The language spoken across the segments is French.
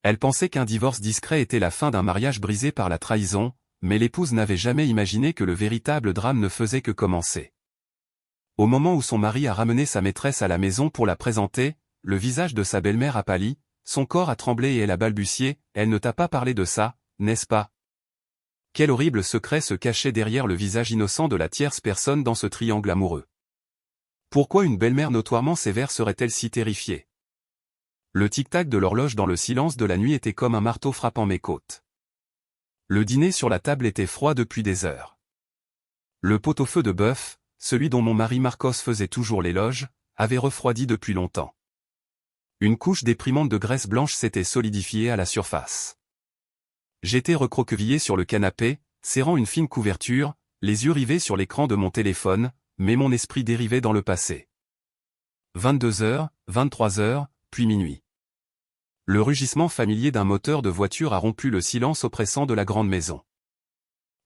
Elle pensait qu'un divorce discret était la fin d'un mariage brisé par la trahison, mais l'épouse n'avait jamais imaginé que le véritable drame ne faisait que commencer. Au moment où son mari a ramené sa maîtresse à la maison pour la présenter, le visage de sa belle-mère a pâli, son corps a tremblé et elle a balbutié « Elle ne t'a pas parlé de ça, n'est-ce pas ?» Quel horrible secret se cachait derrière le visage innocent de la tierce personne dans ce triangle amoureux. Pourquoi une belle-mère notoirement sévère serait-elle si terrifiée? Le tic-tac de l'horloge dans le silence de la nuit était comme un marteau frappant mes côtes. Le dîner sur la table était froid depuis des heures. Le pot-au-feu de bœuf, celui dont mon mari Marcos faisait toujours l'éloge, avait refroidi depuis longtemps. Une couche déprimante de graisse blanche s'était solidifiée à la surface. J'étais recroquevillé sur le canapé, serrant une fine couverture, les yeux rivés sur l'écran de mon téléphone, mais mon esprit dérivait dans le passé. 22h, 23h, puis minuit. Le rugissement familier d'un moteur de voiture a rompu le silence oppressant de la grande maison.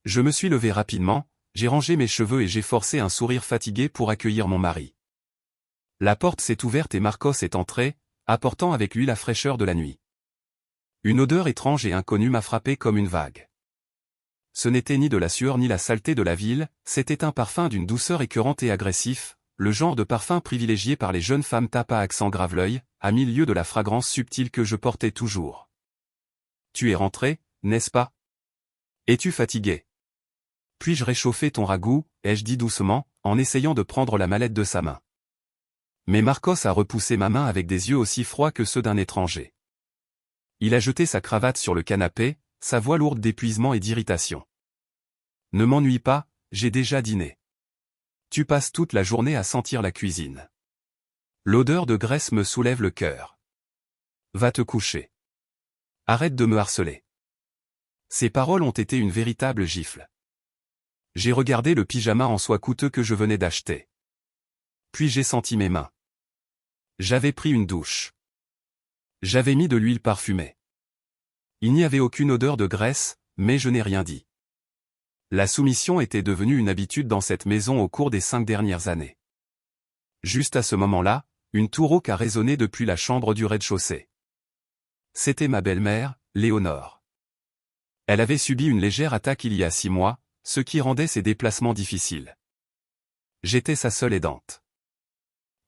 Je me suis levé rapidement, j'ai rangé mes cheveux et j'ai forcé un sourire fatigué pour accueillir mon mari. La porte s'est ouverte et Marcos est entré, apportant avec lui la fraîcheur de la nuit. Une odeur étrange et inconnue m'a frappé comme une vague. Ce n'était ni de la sueur ni la saleté de la ville, c'était un parfum d'une douceur écœurante et agressif, le genre de parfum privilégié par les jeunes femmes tape à accent grave l'œil, à 1000 lieues de la fragrance subtile que je portais toujours. Tu es rentré, n'est-ce pas? Es-tu fatigué? Puis-je réchauffer ton ragoût, ai-je dit doucement, en essayant de prendre la mallette de sa main. Mais Marcos a repoussé ma main avec des yeux aussi froids que ceux d'un étranger. Il a jeté sa cravate sur le canapé, sa voix lourde d'épuisement et d'irritation. Ne m'ennuie pas, j'ai déjà dîné. Tu passes toute la journée à sentir la cuisine. L'odeur de graisse me soulève le cœur. Va te coucher. Arrête de me harceler. Ces paroles ont été une véritable gifle. J'ai regardé le pyjama en soie coûteux que je venais d'acheter. Puis j'ai senti mes mains. J'avais pris une douche. J'avais mis de l'huile parfumée. Il n'y avait aucune odeur de graisse, mais je n'ai rien dit. La soumission était devenue une habitude dans cette maison au cours des 5 dernières années. Juste à ce moment-là, une tour rauque a résonné depuis la chambre du rez-de-chaussée. C'était ma belle-mère, Léonore. Elle avait subi une légère attaque il y a 6 mois, ce qui rendait ses déplacements difficiles. J'étais sa seule aidante.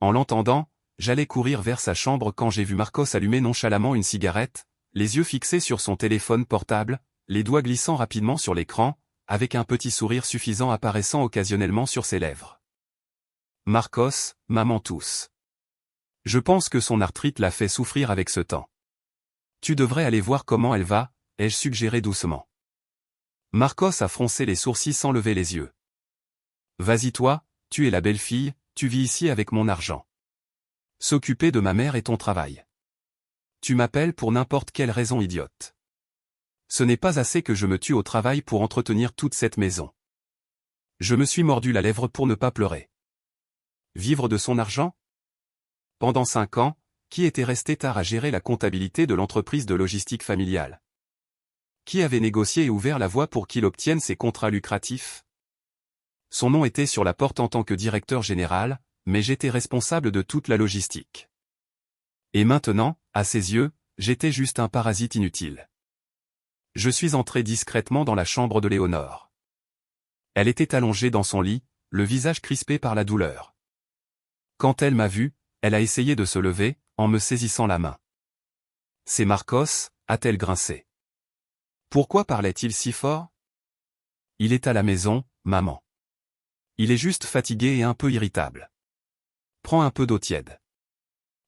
En l'entendant, j'allais courir vers sa chambre quand j'ai vu Marcos allumer nonchalamment une cigarette, les yeux fixés sur son téléphone portable, les doigts glissant rapidement sur l'écran, avec un petit sourire suffisant apparaissant occasionnellement sur ses lèvres. Marcos, maman tousse. Je pense que son arthrite l'a fait souffrir avec ce temps. Tu devrais aller voir comment elle va, ai-je suggéré doucement. Marcos a froncé les sourcils sans lever les yeux. Vas-y toi, tu es la belle-fille, tu vis ici avec mon argent. S'occuper de ma mère est ton travail. Tu m'appelles pour n'importe quelle raison idiote. Ce n'est pas assez que je me tue au travail pour entretenir toute cette maison. Je me suis mordu la lèvre pour ne pas pleurer. Vivre de son argent? Pendant 5 ans, qui était resté tard à gérer la comptabilité de l'entreprise de logistique familiale? Qui avait négocié et ouvert la voie pour qu'il obtienne ses contrats lucratifs? Son nom était sur la porte en tant que directeur général, mais j'étais responsable de toute la logistique. Et maintenant, à ses yeux, j'étais juste un parasite inutile. Je suis entré discrètement dans la chambre de Léonore. Elle était allongée dans son lit, le visage crispé par la douleur. Quand elle m'a vu, elle a essayé de se lever, en me saisissant la main. C'est Marcos, a-t-elle grincé. Pourquoi parlait-il si fort? Il est à la maison, maman. Il est juste fatigué et un peu irritable. Prends un peu d'eau tiède.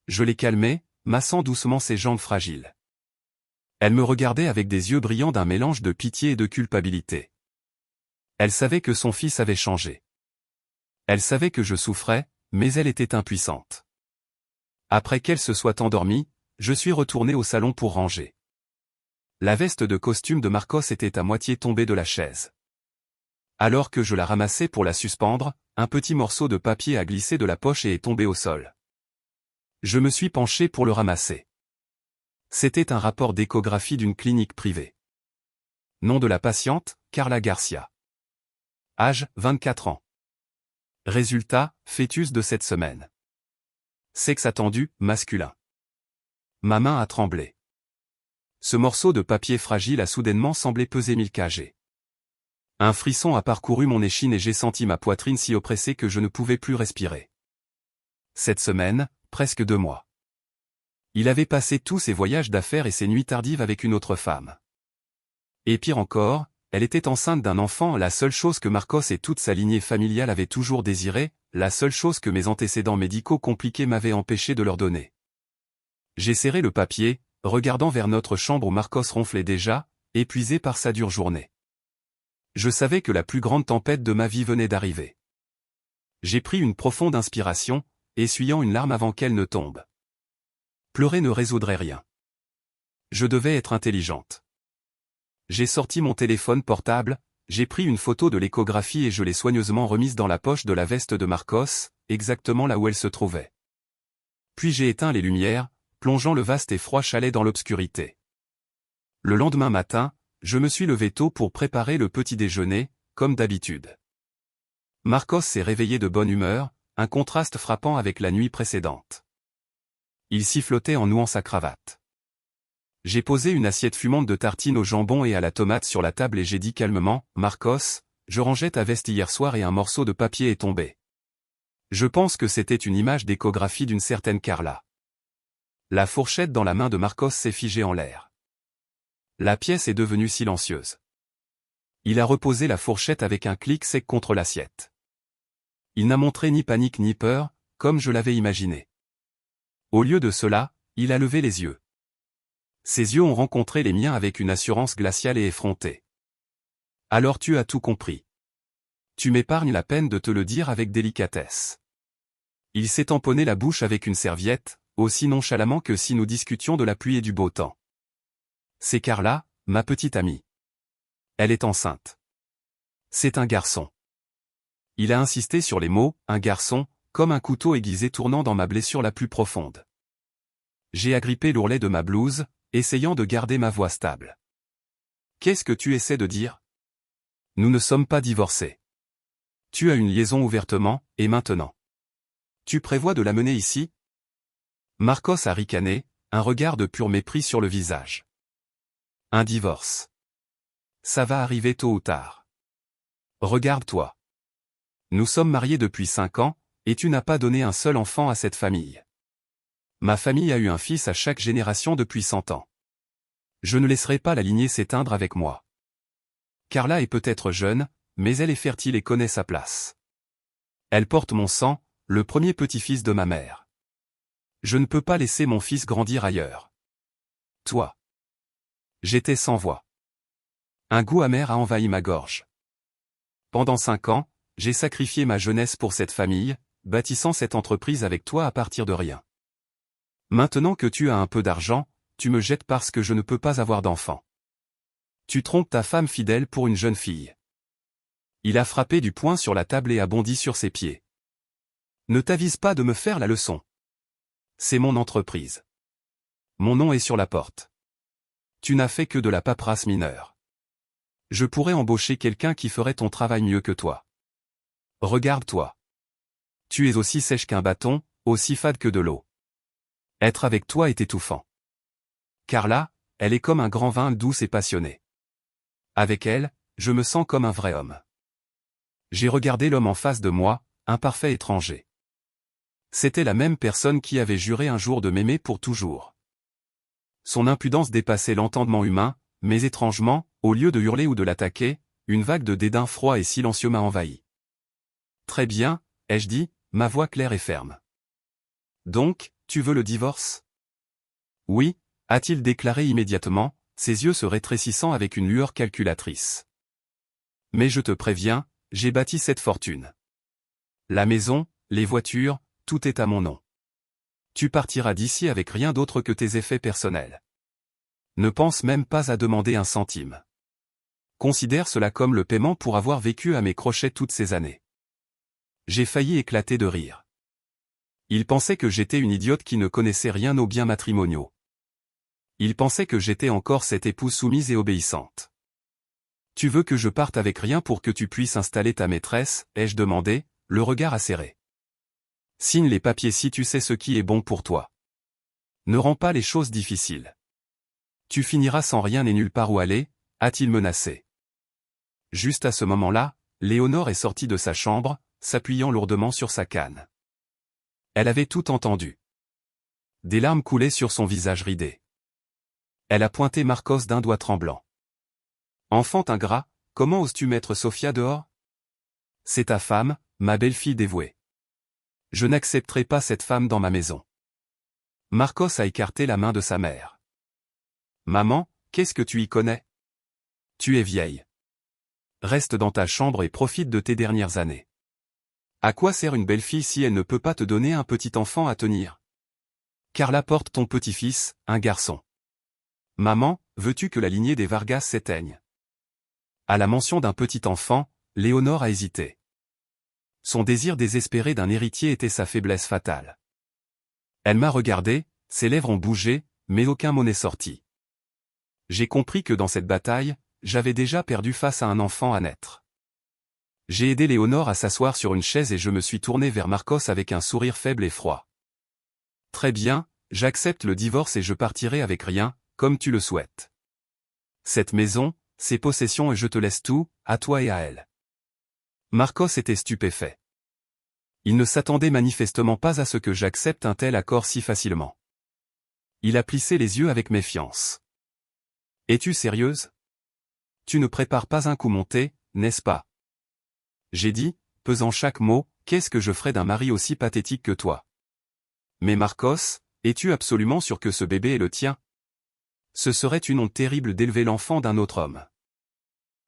Je l'ai calmé, massant doucement ses jambes fragiles. Elle me regardait avec des yeux brillants d'un mélange de pitié et de culpabilité. Elle savait que son fils avait changé. Elle savait que je souffrais, mais elle était impuissante. Après qu'elle se soit endormie, je suis retourné au salon pour ranger. La veste de costume de Marcos était à moitié tombée de la chaise. Alors que je la ramassais pour la suspendre, un petit morceau de papier a glissé de la poche et est tombé au sol. Je me suis penché pour le ramasser. C'était un rapport d'échographie d'une clinique privée. Nom de la patiente, Carla Garcia. Âge, 24 ans. Résultat, fœtus de cette semaine. Sexe attendu, masculin. Ma main a tremblé. ce morceau de papier fragile a soudainement semblé peser 1000 kg. Un frisson a parcouru mon échine et j'ai senti ma poitrine si oppressée que je ne pouvais plus respirer. Cette semaine, presque 2 mois. Il avait passé tous ses voyages d'affaires et ses nuits tardives avec une autre femme. Et pire encore, elle était enceinte d'un enfant, la seule chose que Marcos et toute sa lignée familiale avaient toujours désiré, la seule chose que mes antécédents médicaux compliqués m'avaient empêché de leur donner. J'ai serré le papier, regardant vers notre chambre où Marcos ronflait déjà, épuisé par sa dure journée. Je savais que la plus grande tempête de ma vie venait d'arriver. J'ai pris une profonde inspiration, essuyant une larme avant qu'elle ne tombe. Pleurer ne résoudrait rien. Je devais être intelligente. J'ai sorti mon téléphone portable, j'ai pris une photo de l'échographie et je l'ai soigneusement remise dans la poche de la veste de Marcos, exactement là où elle se trouvait. Puis j'ai éteint les lumières, plongeant le vaste et froid chalet dans l'obscurité. Le lendemain matin, je me suis levé tôt pour préparer le petit déjeuner, comme d'habitude. Marcos s'est réveillé de bonne humeur, un contraste frappant avec la nuit précédente. Il sifflotait en nouant sa cravate. J'ai posé une assiette fumante de tartines au jambon et à la tomate sur la table et j'ai dit calmement, « Marcos, je rangeais ta veste hier soir et un morceau de papier est tombé. » Je pense que c'était une image d'échographie d'une certaine Carla. La fourchette dans la main de Marcos s'est figée en l'air. La pièce est devenue silencieuse. Il a reposé la fourchette avec un clic sec contre l'assiette. Il n'a montré ni panique ni peur, comme je l'avais imaginé. Au lieu de cela, il a levé les yeux. Ses yeux ont rencontré les miens avec une assurance glaciale et effrontée. « Alors tu as tout compris. Tu m'épargnes la peine de te le dire avec délicatesse. » Il s'est tamponné la bouche avec une serviette, aussi nonchalamment que si nous discutions de la pluie et du beau temps. « C'est Carla, ma petite amie. Elle est enceinte. C'est un garçon. » Il a insisté sur les mots « un garçon », comme un couteau aiguisé tournant dans ma blessure la plus profonde. J'ai agrippé l'ourlet de ma blouse, essayant de garder ma voix stable. « Qu'est-ce que tu essaies de dire ? Nous ne sommes pas divorcés. Tu as une liaison ouvertement, et maintenant. Tu prévois de la mener ici ? » Marcos a ricané, un regard de pur mépris sur le visage. « Un divorce. Ça va arriver tôt ou tard. Regarde-toi. Nous sommes mariés depuis 5 ans, et tu n'as pas donné un seul enfant à cette famille. Ma famille a eu un fils à chaque génération depuis 100 ans. Je ne laisserai pas la lignée s'éteindre avec moi. Carla est peut-être jeune, mais elle est fertile et connaît sa place. Elle porte mon sang, le premier petit-fils de ma mère. Je ne peux pas laisser mon fils grandir ailleurs. Toi. » J'étais sans voix. Un goût amer a envahi ma gorge. Pendant 5 ans, j'ai sacrifié ma jeunesse pour cette famille, bâtissant cette entreprise avec toi à partir de rien. Maintenant que tu as un peu d'argent, tu me jettes parce que je ne peux pas avoir d'enfant. Tu trompes ta femme fidèle pour une jeune fille. Il a frappé du poing sur la table et a bondi sur ses pieds. Ne t'avise pas de me faire la leçon. C'est mon entreprise. Mon nom est sur la porte. Tu n'as fait que de la paperasse mineure. Je pourrais embaucher quelqu'un qui ferait ton travail mieux que toi. Regarde-toi. Tu es aussi sèche qu'un bâton, aussi fade que de l'eau. Être avec toi est étouffant. Carla, elle est comme un grand vin douce et passionné. Avec elle, je me sens comme un vrai homme. J'ai regardé l'homme en face de moi, un parfait étranger. C'était la même personne qui avait juré un jour de m'aimer pour toujours. Son impudence dépassait l'entendement humain, mais étrangement, au lieu de hurler ou de l'attaquer, une vague de dédain froid et silencieux m'a envahi. « Très bien, » ai-je dit, ma voix claire et ferme. « Donc, tu veux le divorce ? » ?»« Oui, » a-t-il déclaré immédiatement, ses yeux se rétrécissant avec une lueur calculatrice. « Mais je te préviens, j'ai bâti cette fortune. La maison, les voitures, tout est à mon nom. Tu partiras d'ici avec rien d'autre que tes effets personnels. Ne pense même pas à demander un centime. Considère cela comme le paiement pour avoir vécu à mes crochets toutes ces années. » J'ai failli éclater de rire. Il pensait que j'étais une idiote qui ne connaissait rien aux biens matrimoniaux. Il pensait que j'étais encore cette épouse soumise et obéissante. « Tu veux que je parte avec rien pour que tu puisses installer ta maîtresse ?» ai-je demandé, le regard acéré. « Signe les papiers si tu sais ce qui est bon pour toi. Ne rends pas les choses difficiles. Tu finiras sans rien et nulle part où aller, a-t-il menacé. Juste à ce moment-là, Léonore est sortie de sa chambre, s'appuyant lourdement sur sa canne. Elle avait tout entendu. Des larmes coulaient sur son visage ridé. Elle a pointé Marcos d'un doigt tremblant. Enfant ingrat, comment oses-tu mettre Sofia dehors? C'est ta femme, ma belle-fille dévouée. Je n'accepterai pas cette femme dans ma maison. Marcos a écarté la main de sa mère. Maman, qu'est-ce que tu y connais? Tu es vieille. Reste dans ta chambre et profite de tes dernières années. À quoi sert une belle-fille si elle ne peut pas te donner un petit enfant à tenir? Carla porte ton petit-fils, un garçon. Maman, veux-tu que la lignée des Vargas s'éteigne? À la mention d'un petit enfant, Léonore a hésité. Son désir désespéré d'un héritier était sa faiblesse fatale. Elle m'a regardé, ses lèvres ont bougé, mais aucun mot n'est sorti. J'ai compris que dans cette bataille, j'avais déjà perdu face à un enfant à naître. J'ai aidé Léonore à s'asseoir sur une chaise et je me suis tourné vers Marcos avec un sourire faible et froid. Très bien, j'accepte le divorce et je partirai avec rien, comme tu le souhaites. Cette maison, ses possessions et je te laisse tout, à toi et à elle. Marcos était stupéfait. Il ne s'attendait manifestement pas à ce que j'accepte un tel accord si facilement. Il a plissé les yeux avec méfiance. Es-tu sérieuse? Tu ne prépares pas un coup monté, n'est-ce pas? J'ai dit, pesant chaque mot, qu'est-ce que je ferais d'un mari aussi pathétique que toi? Mais Marcos, es-tu absolument sûr que ce bébé est le tien? Ce serait une honte terrible d'élever l'enfant d'un autre homme.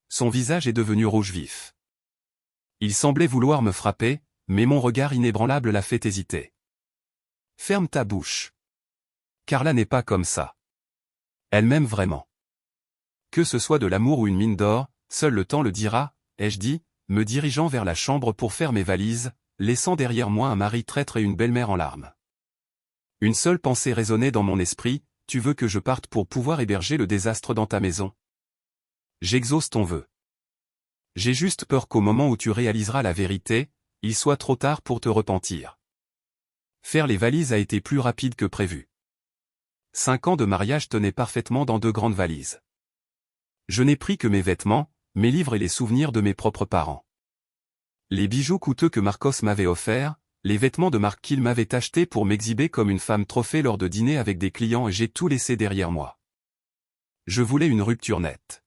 Son visage est devenu rouge vif. Il semblait vouloir me frapper, mais mon regard inébranlable l'a fait hésiter. Ferme ta bouche. Carla n'est pas comme ça. Elle m'aime vraiment. Que ce soit de l'amour ou une mine d'or, seul le temps le dira, ai-je dit, me dirigeant vers la chambre pour faire mes valises, laissant derrière moi un mari traître et une belle-mère en larmes. Une seule pensée résonnait dans mon esprit, tu veux que je parte pour pouvoir héberger le désastre dans ta maison. J'exauce ton vœu. J'ai juste peur qu'au moment où tu réaliseras la vérité, il soit trop tard pour te repentir. Faire les valises a été plus rapide que prévu. 5 ans de mariage tenaient parfaitement dans 2 grandes valises. Je n'ai pris que mes vêtements, mes livres et les souvenirs de mes propres parents. Les bijoux coûteux que Marcos m'avait offerts, les vêtements de marque qu'il m'avait achetés pour m'exhiber comme une femme trophée lors de dîners avec des clients et j'ai tout laissé derrière moi. Je voulais une rupture nette.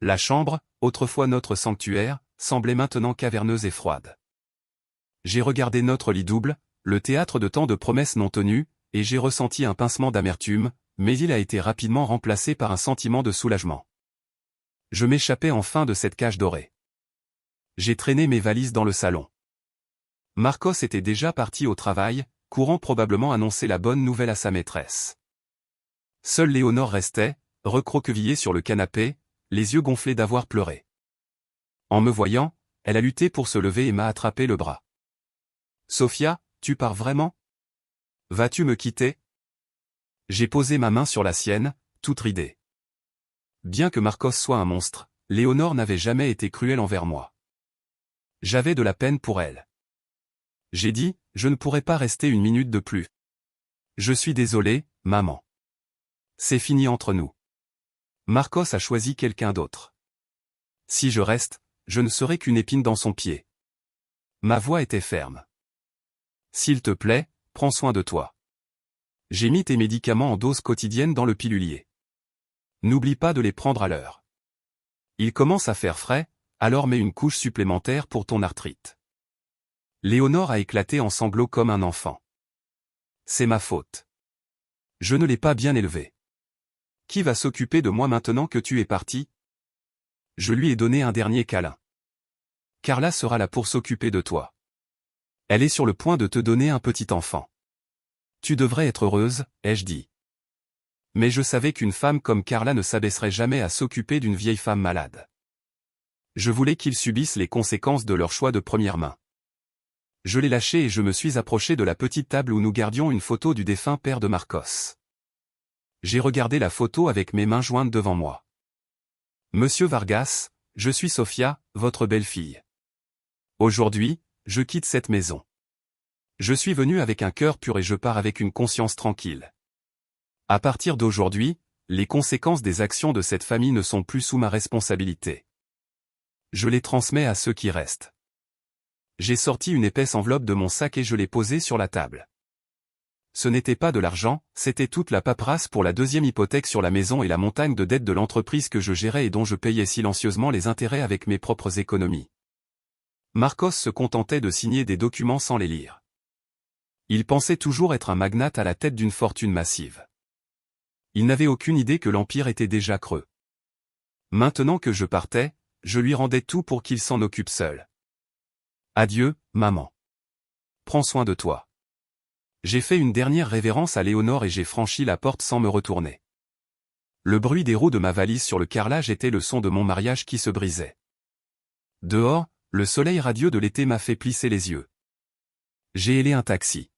La chambre, autrefois notre sanctuaire, semblait maintenant caverneuse et froide. J'ai regardé notre lit double, le théâtre de tant de promesses non tenues, et j'ai ressenti un pincement d'amertume, mais il a été rapidement remplacé par un sentiment de soulagement. Je m'échappais enfin de cette cage dorée. J'ai traîné mes valises dans le salon. Marcos était déjà parti au travail, courant probablement annoncer la bonne nouvelle à sa maîtresse. Seule Léonore restait, recroquevillée sur le canapé, les yeux gonflés d'avoir pleuré. En me voyant, elle a lutté pour se lever et m'a attrapé le bras. « Sofia, tu pars vraiment? Vas-tu me quitter ?» J'ai posé ma main sur la sienne, toute ridée. Bien que Marcos soit un monstre, Léonore n'avait jamais été cruelle envers moi. J'avais de la peine pour elle. J'ai dit, je ne pourrais pas rester une minute de plus. Je suis désolé, maman. C'est fini entre nous. Marcos a choisi quelqu'un d'autre. Si je reste, je ne serai qu'une épine dans son pied. Ma voix était ferme. S'il te plaît, prends soin de toi. J'ai mis tes médicaments en dose quotidienne dans le pilulier. N'oublie pas de les prendre à l'heure. Il commence à faire frais, alors mets une couche supplémentaire pour ton arthrite. Léonore a éclaté en sanglots comme un enfant. C'est ma faute. Je ne l'ai pas bien élevé. Qui va s'occuper de moi maintenant que tu es parti? Je lui ai donné un dernier câlin. Carla sera là pour s'occuper de toi. Elle est sur le point de te donner un petit enfant. Tu devrais être heureuse, ai-je dit. Mais je savais qu'une femme comme Carla ne s'abaisserait jamais à s'occuper d'une vieille femme malade. Je voulais qu'ils subissent les conséquences de leur choix de première main. Je l'ai lâché et je me suis approché de la petite table où nous gardions une photo du défunt père de Marcos. J'ai regardé la photo avec mes mains jointes devant moi. Monsieur Vargas, je suis Sofia, votre belle-fille. Aujourd'hui, je quitte cette maison. Je suis venu avec un cœur pur et je pars avec une conscience tranquille. À partir d'aujourd'hui, les conséquences des actions de cette famille ne sont plus sous ma responsabilité. Je les transmets à ceux qui restent. J'ai sorti une épaisse enveloppe de mon sac et je l'ai posée sur la table. Ce n'était pas de l'argent, c'était toute la paperasse pour la deuxième hypothèque sur la maison et la montagne de dettes de l'entreprise que je gérais et dont je payais silencieusement les intérêts avec mes propres économies. Marcos se contentait de signer des documents sans les lire. Il pensait toujours être un magnate à la tête d'une fortune massive. Il n'avait aucune idée que l'empire était déjà creux. Maintenant que je partais, je lui rendais tout pour qu'il s'en occupe seul. Adieu, maman. Prends soin de toi. J'ai fait une dernière révérence à Léonore et j'ai franchi la porte sans me retourner. Le bruit des roues de ma valise sur le carrelage était le son de mon mariage qui se brisait. Dehors, le soleil radieux de l'été m'a fait plisser les yeux. J'ai hélé un taxi.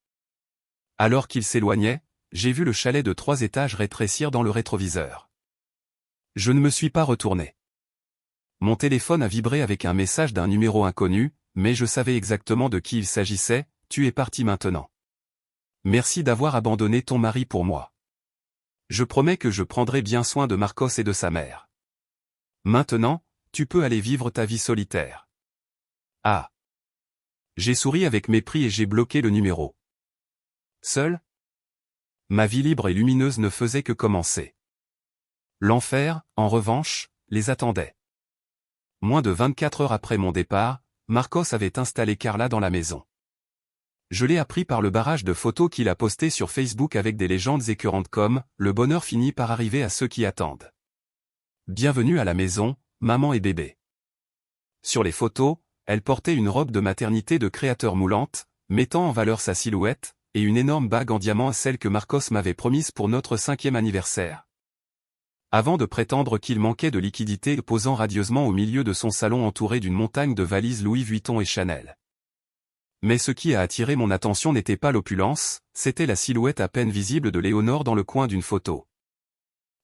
Alors qu'il s'éloignait, j'ai vu le chalet de 3 étages rétrécir dans le rétroviseur. Je ne me suis pas retourné. Mon téléphone a vibré avec un message d'un numéro inconnu, mais je savais exactement de qui il s'agissait. Tu es parti maintenant. Merci d'avoir abandonné ton mari pour moi. Je promets que je prendrai bien soin de Marcos et de sa mère. Maintenant, tu peux aller vivre ta vie solitaire. Ah. J'ai souri avec mépris et j'ai bloqué le numéro. Seul? Ma vie libre et lumineuse ne faisait que commencer. L'enfer, en revanche, les attendait. Moins de 24 heures après mon départ, Marcos avait installé Carla dans la maison. Je l'ai appris par le barrage de photos qu'il a posté sur Facebook avec des légendes écœurantes comme « Le bonheur finit par arriver à ceux qui attendent ». Bienvenue à la maison, maman et bébé. Sur les photos, elle portait une robe de maternité de créateur moulante, mettant en valeur sa silhouette, et une énorme bague en diamant, celle que Marcos m'avait promise pour notre 5e anniversaire. Avant de prétendre qu'il manquait de liquidité, posant radieusement au milieu de son salon entouré d'une montagne de valises Louis Vuitton et Chanel. Mais ce qui a attiré mon attention n'était pas l'opulence, c'était la silhouette à peine visible de Léonore dans le coin d'une photo.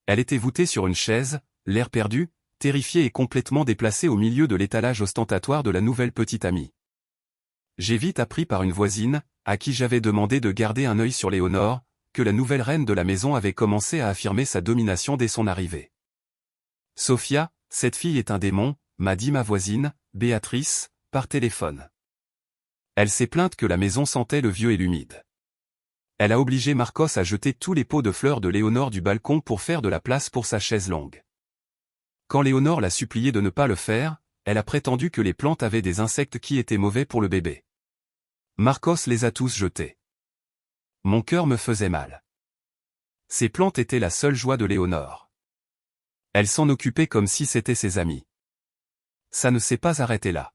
Elle était voûtée sur une chaise, l'air perdu, terrifiée et complètement déplacée au milieu de l'étalage ostentatoire de la nouvelle petite amie. J'ai vite appris par une voisine, à qui j'avais demandé de garder un œil sur Léonore, que la nouvelle reine de la maison avait commencé à affirmer sa domination dès son arrivée. « Sophia, cette fille est un démon », m'a dit ma voisine, Béatrice, par téléphone. Elle s'est plainte que la maison sentait le vieux et l'humide. Elle a obligé Marcos à jeter tous les pots de fleurs de Léonore du balcon pour faire de la place pour sa chaise longue. Quand Léonore l'a supplié de ne pas le faire, elle a prétendu que les plantes avaient des insectes qui étaient mauvais pour le bébé. Marcos les a tous jetés. Mon cœur me faisait mal. Ces plantes étaient la seule joie de Léonore. Elle s'en occupait comme si c'était ses amis. Ça ne s'est pas arrêté là.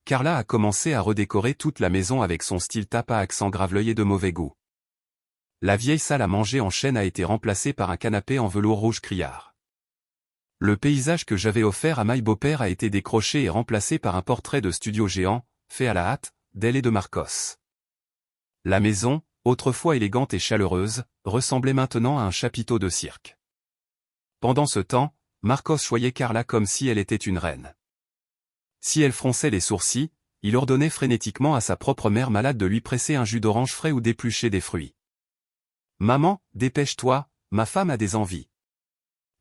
Carla a commencé à redécorer toute la maison avec son style tape à accent graveleuil et de mauvais goût. La vieille salle à manger en chêne a été remplacée par un canapé en velours rouge criard. Le paysage que j'avais offert à my beau-père a été décroché et remplacé par un portrait de studio géant, fait à la hâte, d'elle et de Marcos. La maison, autrefois élégante et chaleureuse, ressemblait maintenant à un chapiteau de cirque. Pendant ce temps, Marcos choyait Carla comme si elle était une reine. Si elle fronçait les sourcils, il ordonnait frénétiquement à sa propre mère malade de lui presser un jus d'orange frais ou d'éplucher des fruits. « Maman, dépêche-toi, ma femme a des envies.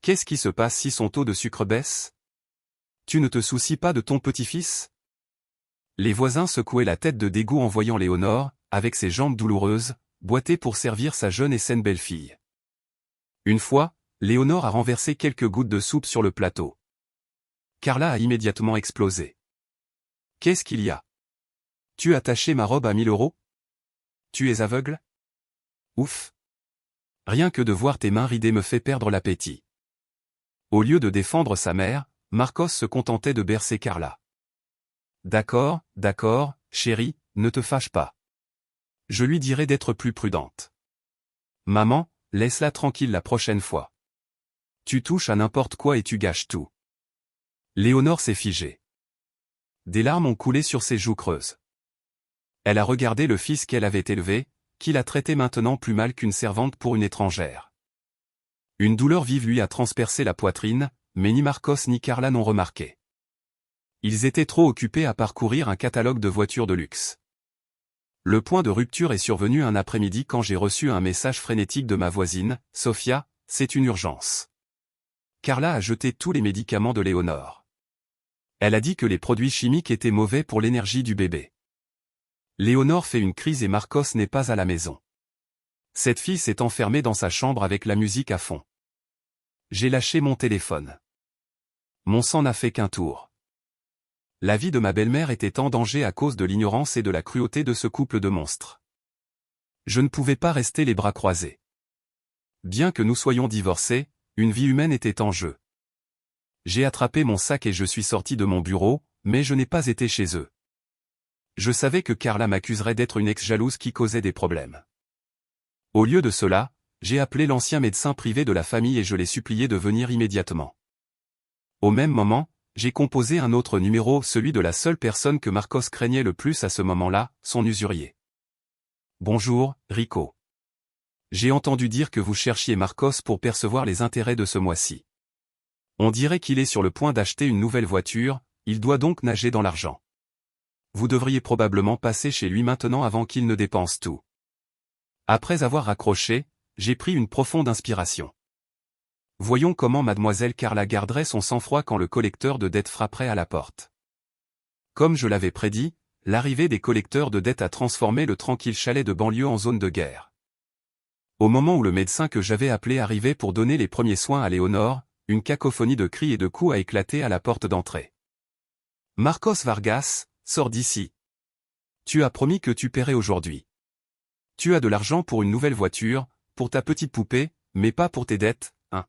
Qu'est-ce qui se passe si son taux de sucre baisse? Tu ne te soucies pas de ton petit-fils » Les voisins secouaient la tête de dégoût en voyant Léonore, avec ses jambes douloureuses, boiter pour servir sa jeune et saine belle-fille. Une fois, Léonore a renversé quelques gouttes de soupe sur le plateau. Carla a immédiatement explosé. « Qu'est-ce qu'il y a? Tu as taché ma robe à 1000 €? Tu es aveugle? Ouf! Rien que de voir tes mains ridées me fait perdre l'appétit. » Au lieu de défendre sa mère, Marcos se contentait de bercer Carla. « D'accord, chérie, ne te fâche pas. Je lui dirai d'être plus prudente. Maman, laisse-la tranquille la prochaine fois. Tu touches à n'importe quoi et tu gâches tout. » Léonore s'est figée. Des larmes ont coulé sur ses joues creuses. Elle a regardé le fils qu'elle avait élevé, qui la traitait maintenant plus mal qu'une servante pour une étrangère. Une douleur vive lui a transpercé la poitrine, mais ni Marcos ni Carla n'ont remarqué. Ils étaient trop occupés à parcourir un catalogue de voitures de luxe. Le point de rupture est survenu un après-midi quand j'ai reçu un message frénétique de ma voisine, Sophia, c'est une urgence. Carla a jeté tous les médicaments de Léonore. Elle a dit que les produits chimiques étaient mauvais pour l'énergie du bébé. Léonore fait une crise et Marcos n'est pas à la maison. Cette fille s'est enfermée dans sa chambre avec la musique à fond. J'ai lâché mon téléphone. Mon sang n'a fait qu'un tour. La vie de ma belle-mère était en danger à cause de l'ignorance et de la cruauté de ce couple de monstres. Je ne pouvais pas rester les bras croisés. Bien que nous soyons divorcés, une vie humaine était en jeu. J'ai attrapé mon sac et je suis sorti de mon bureau, mais je n'ai pas été chez eux. Je savais que Carla m'accuserait d'être une ex-jalouse qui causait des problèmes. Au lieu de cela, j'ai appelé l'ancien médecin privé de la famille et je l'ai supplié de venir immédiatement. Au même moment, j'ai composé un autre numéro, celui de la seule personne que Marcos craignait le plus à ce moment-là, son usurier. Bonjour, Rico. J'ai entendu dire que vous cherchiez Marcos pour percevoir les intérêts de ce mois-ci. On dirait qu'il est sur le point d'acheter une nouvelle voiture, il doit donc nager dans l'argent. Vous devriez probablement passer chez lui maintenant avant qu'il ne dépense tout. Après avoir raccroché, j'ai pris une profonde inspiration. Voyons comment mademoiselle Carla garderait son sang-froid quand le collecteur de dettes frapperait à la porte. Comme je l'avais prédit, l'arrivée des collecteurs de dettes a transformé le tranquille chalet de banlieue en zone de guerre. Au moment où le médecin que j'avais appelé arrivait pour donner les premiers soins à Léonore, une cacophonie de cris et de coups a éclaté à la porte d'entrée. Marcos Vargas, sors d'ici. Tu as promis que tu paierais aujourd'hui. Tu as de l'argent pour une nouvelle voiture, pour ta petite poupée, mais pas pour tes dettes, hein.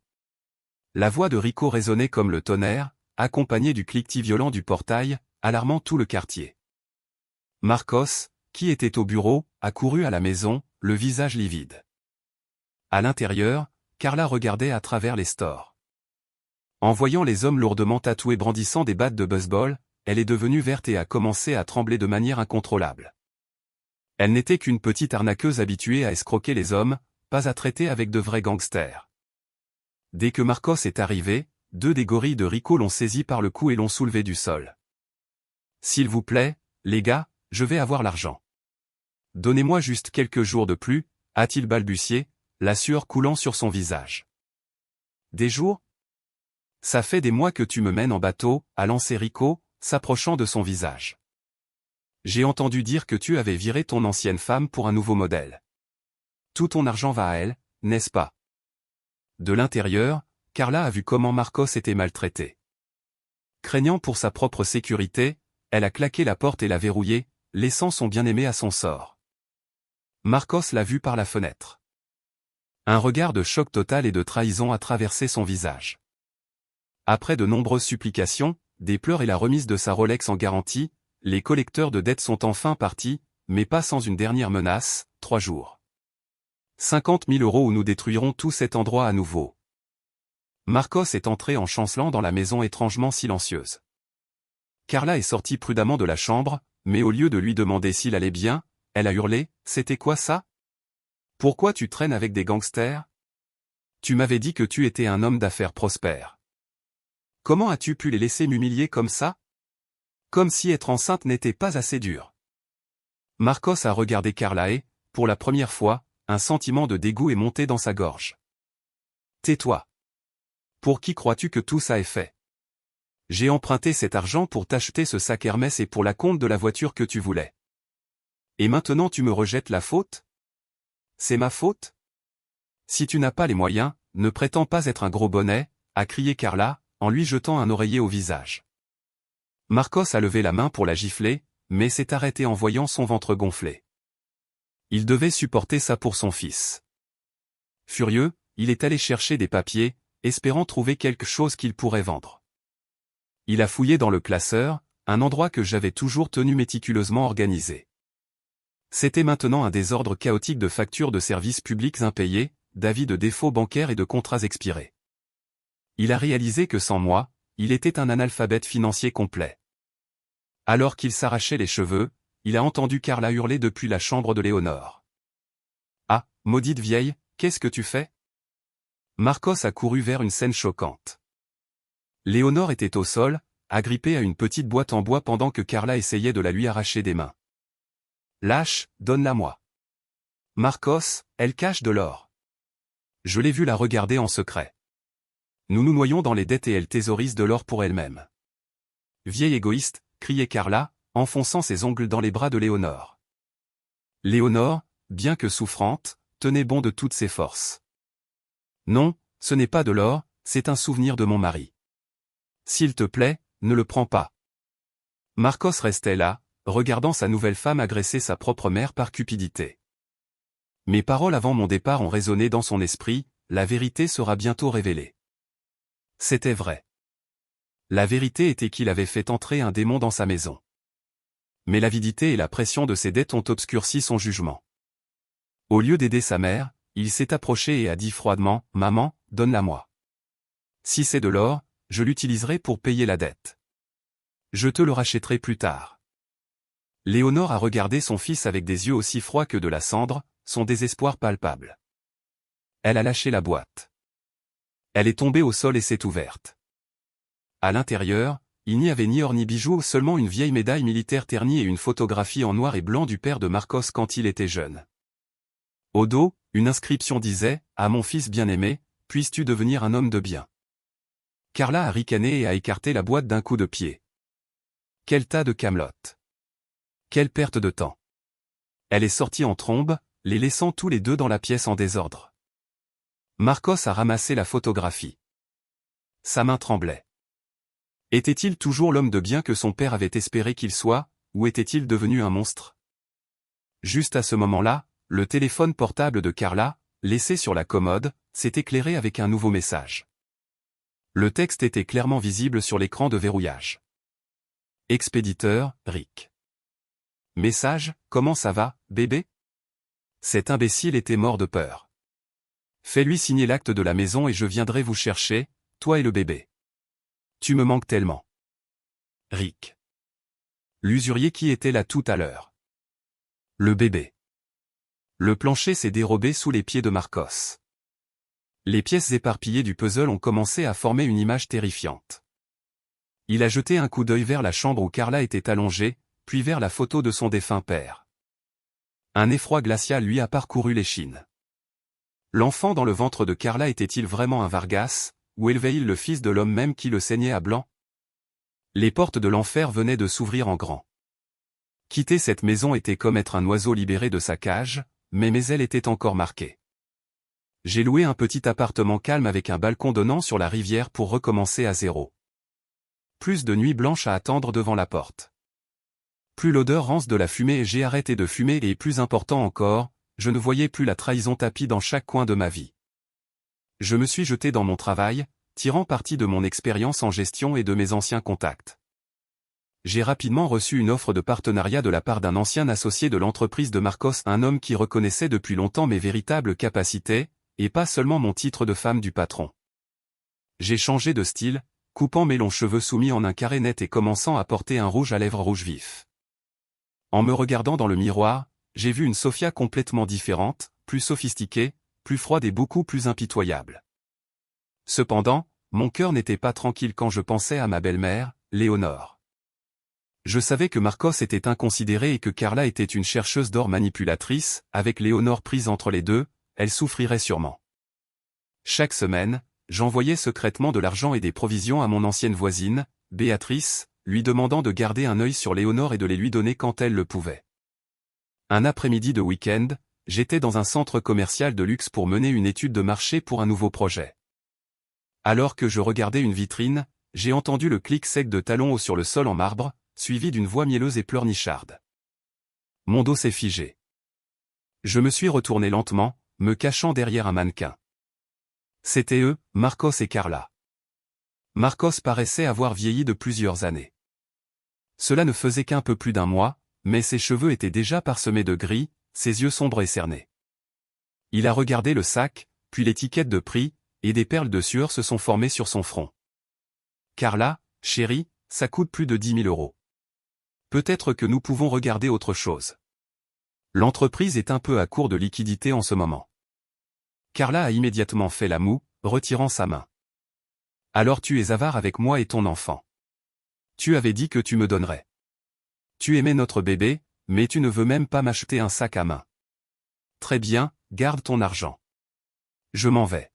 La voix de Rico résonnait comme le tonnerre, accompagnée du cliquetis violent du portail, alarmant tout le quartier. Marcos, qui était au bureau, a couru à la maison, le visage livide. À l'intérieur, Carla regardait à travers les stores. En voyant les hommes lourdement tatoués brandissant des battes de baseball, elle est devenue verte et a commencé à trembler de manière incontrôlable. Elle n'était qu'une petite arnaqueuse habituée à escroquer les hommes, pas à traiter avec de vrais gangsters. Dès que Marcos est arrivé, deux des gorilles de Rico l'ont saisi par le cou et l'ont soulevé du sol. « S'il vous plaît, les gars, je vais avoir l'argent. Donnez-moi juste quelques jours de plus, a-t-il balbutié, la sueur coulant sur son visage. Des jours ? Ça fait des mois que tu me mènes en bateau, a lancé Rico, s'approchant de son visage. J'ai entendu dire que tu avais viré ton ancienne femme pour un nouveau modèle. Tout ton argent va à elle, n'est-ce pas ? De l'intérieur, Carla a vu comment Marcos était maltraité. Craignant pour sa propre sécurité, elle a claqué la porte et l'a verrouillée, laissant son bien-aimé à son sort. Marcos l'a vu par la fenêtre. Un regard de choc total et de trahison a traversé son visage. Après de nombreuses supplications, des pleurs et la remise de sa Rolex en garantie, les collecteurs de dettes sont enfin partis, mais pas sans une dernière menace, 3 jours. 50 000 € ou nous détruirons tout cet endroit à nouveau. Marcos est entré en chancelant dans la maison étrangement silencieuse. Carla est sortie prudemment de la chambre, mais au lieu de lui demander s'il allait bien, elle a hurlé, « C'était quoi ça ? Pourquoi tu traînes avec des gangsters ? Tu m'avais dit que tu étais un homme d'affaires prospère. Comment as-tu pu les laisser m'humilier comme ça ? Comme si être enceinte n'était pas assez dur. » Marcos a regardé Carla et, pour la première fois, un sentiment de dégoût est monté dans sa gorge. « Tais-toi. Pour qui crois-tu que tout ça est fait ? J'ai emprunté cet argent pour t'acheter ce sac Hermès et pour la compte de la voiture que tu voulais. Et maintenant tu me rejettes la faute ? C'est ma faute ? Si tu n'as pas les moyens, ne prétends pas être un gros bonnet, a crié Carla, en lui jetant un oreiller au visage. Marcos a levé la main pour la gifler, mais s'est arrêté en voyant son ventre gonflé. Il devait supporter ça pour son fils. Furieux, il est allé chercher des papiers, espérant trouver quelque chose qu'il pourrait vendre. Il a fouillé dans le classeur, un endroit que j'avais toujours tenu méticuleusement organisé. C'était maintenant un désordre chaotique de factures de services publics impayées, d'avis de défauts bancaires et de contrats expirés. Il a réalisé que sans moi, il était un analphabète financier complet. Alors qu'il s'arrachait les cheveux, il a entendu Carla hurler depuis la chambre de Léonore. « Ah, maudite vieille, qu'est-ce que tu fais ?» Marcos a couru vers une scène choquante. Léonore était au sol, agrippée à une petite boîte en bois pendant que Carla essayait de la lui arracher des mains. « Lâche, donne-la-moi. »« Marcos, elle cache de l'or. » Je l'ai vue la regarder en secret. Nous nous noyons dans les dettes et elle thésaurise de l'or pour elle-même. Vieille égoïste, criait Carla, enfonçant ses ongles dans les bras de Léonore. Léonore, bien que souffrante, tenait bon de toutes ses forces. Non, ce n'est pas de l'or, c'est un souvenir de mon mari. S'il te plaît, ne le prends pas. Marcos restait là, regardant sa nouvelle femme agresser sa propre mère par cupidité. Mes paroles avant mon départ ont résonné dans son esprit, la vérité sera bientôt révélée. C'était vrai. La vérité était qu'il avait fait entrer un démon dans sa maison. Mais l'avidité et la pression de ses dettes ont obscurci son jugement. Au lieu d'aider sa mère, il s'est approché et a dit froidement, « Maman, donne-la-moi. Si c'est de l'or, je l'utiliserai pour payer la dette. Je te le rachèterai plus tard. » Léonore a regardé son fils avec des yeux aussi froids que de la cendre, son désespoir palpable. Elle a lâché la boîte. Elle est tombée au sol et s'est ouverte. À l'intérieur, il n'y avait ni or ni bijoux, seulement une vieille médaille militaire ternie et une photographie en noir et blanc du père de Marcos quand il était jeune. Au dos, une inscription disait « À mon fils bien-aimé, puisses-tu devenir un homme de bien ?» Carla a ricané et a écarté la boîte d'un coup de pied. Quel tas de camelotes. Quelle perte de temps. Elle est sortie en trombe, les laissant tous les deux dans la pièce en désordre. Marcos a ramassé la photographie. Sa main tremblait. Était-il toujours l'homme de bien que son père avait espéré qu'il soit, ou était-il devenu un monstre? Juste à ce moment-là, le téléphone portable de Carla, laissé sur la commode, s'est éclairé avec un nouveau message. Le texte était clairement visible sur l'écran de verrouillage. Expéditeur, Rick. Message, comment ça va, bébé? Cet imbécile était mort de peur. Fais-lui signer l'acte de la maison et je viendrai vous chercher, toi et le bébé. Tu me manques tellement. Rick. L'usurier qui était là tout à l'heure. Le bébé. Le plancher s'est dérobé sous les pieds de Marcos. Les pièces éparpillées du puzzle ont commencé à former une image terrifiante. Il a jeté un coup d'œil vers la chambre où Carla était allongée, puis vers la photo de son défunt père. Un effroi glacial lui a parcouru l'échine. L'enfant dans le ventre de Carla était-il vraiment un Vargas, ou élevait-il le fils de l'homme même qui le saignait à blanc? Les portes de l'enfer venaient de s'ouvrir en grand. Quitter cette maison était comme être un oiseau libéré de sa cage, mais mes ailes étaient encore marquées. J'ai loué un petit appartement calme avec un balcon donnant sur la rivière pour recommencer à zéro. Plus de nuits blanches à attendre devant la porte. Plus l'odeur rance de la fumée et j'ai arrêté de fumer et plus important encore, je ne voyais plus la trahison tapie dans chaque coin de ma vie. Je me suis jeté dans mon travail, tirant parti de mon expérience en gestion et de mes anciens contacts. J'ai rapidement reçu une offre de partenariat de la part d'un ancien associé de l'entreprise de Marcos, un homme qui reconnaissait depuis longtemps mes véritables capacités, et pas seulement mon titre de femme du patron. J'ai changé de style, coupant mes longs cheveux soumis en un carré net et commençant à porter un rouge à lèvres rouge vif. En me regardant dans le miroir, j'ai vu une Sophia complètement différente, plus sophistiquée, plus froide et beaucoup plus impitoyable. Cependant, mon cœur n'était pas tranquille quand je pensais à ma belle-mère, Léonore. Je savais que Marcos était inconsidéré et que Carla était une chercheuse d'or manipulatrice, avec Léonore prise entre les deux, elle souffrirait sûrement. Chaque semaine, j'envoyais secrètement de l'argent et des provisions à mon ancienne voisine, Béatrice, lui demandant de garder un œil sur Léonore et de les lui donner quand elle le pouvait. Un après-midi de week-end, j'étais dans un centre commercial de luxe pour mener une étude de marché pour un nouveau projet. Alors que je regardais une vitrine, j'ai entendu le clic sec de talons hauts sur le sol en marbre, suivi d'une voix mielleuse et pleurnicharde. Mon dos s'est figé. Je me suis retourné lentement, me cachant derrière un mannequin. C'étaient eux, Marcos et Carla. Marcos paraissait avoir vieilli de plusieurs années. Cela ne faisait qu'un peu plus d'un mois, mais ses cheveux étaient déjà parsemés de gris, ses yeux sombres et cernés. Il a regardé le sac, puis l'étiquette de prix, et des perles de sueur se sont formées sur son front. Carla, chérie, ça coûte plus de 10 000 €. Peut-être que nous pouvons regarder autre chose. L'entreprise est un peu à court de liquidité en ce moment. Carla a immédiatement fait la moue, retirant sa main. Alors tu es avare avec moi et ton enfant. Tu avais dit que tu me donnerais. Tu aimais notre bébé, mais tu ne veux même pas m'acheter un sac à main. Très bien, garde ton argent. Je m'en vais.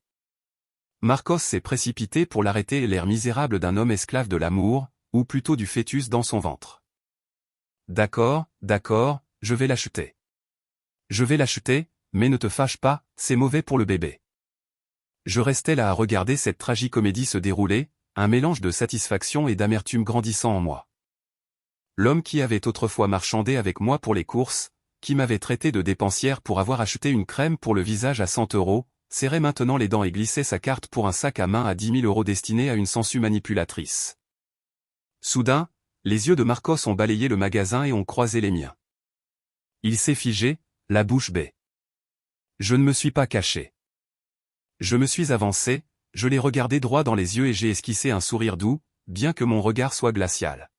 Marcos s'est précipité pour l'arrêter et l'air misérable d'un homme esclave de l'amour, ou plutôt du fœtus dans son ventre. D'accord, je vais l'acheter. Je vais l'acheter, mais ne te fâche pas, c'est mauvais pour le bébé. Je restais là à regarder cette tragicomédie se dérouler, un mélange de satisfaction et d'amertume grandissant en moi. L'homme qui avait autrefois marchandé avec moi pour les courses, qui m'avait traité de dépensière pour avoir acheté une crème pour le visage à 100 €, serrait maintenant les dents et glissait sa carte pour un sac à main à 10 000 € destiné à une sangsue manipulatrice. Soudain, les yeux de Marcos ont balayé le magasin et ont croisé les miens. Il s'est figé, la bouche bée. Je ne me suis pas caché. Je me suis avancé, je l'ai regardé droit dans les yeux et j'ai esquissé un sourire doux, bien que mon regard soit glacial.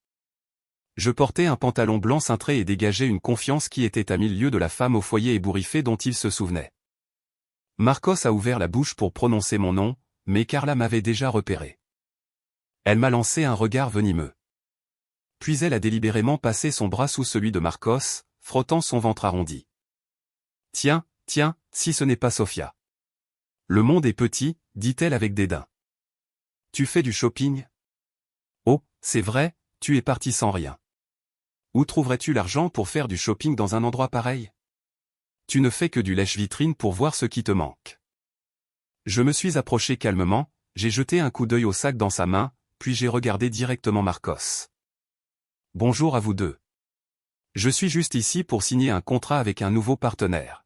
Je portais un pantalon blanc cintré et dégageais une confiance qui était à 1000 lieues de la femme au foyer ébouriffée dont il se souvenait. Marcos a ouvert la bouche pour prononcer mon nom, mais Carla m'avait déjà repéré. Elle m'a lancé un regard venimeux. Puis elle a délibérément passé son bras sous celui de Marcos, frottant son ventre arrondi. Tiens, si ce n'est pas Sofia. Le monde est petit, dit-elle avec dédain. Tu fais du shopping? Oh, c'est vrai, tu es parti sans rien. Où trouverais-tu l'argent pour faire du shopping dans un endroit pareil? Tu ne fais que du lèche-vitrine pour voir ce qui te manque. Je me suis approché calmement, j'ai jeté un coup d'œil au sac dans sa main, puis j'ai regardé directement Marcos. Bonjour à vous deux. Je suis juste ici pour signer un contrat avec un nouveau partenaire.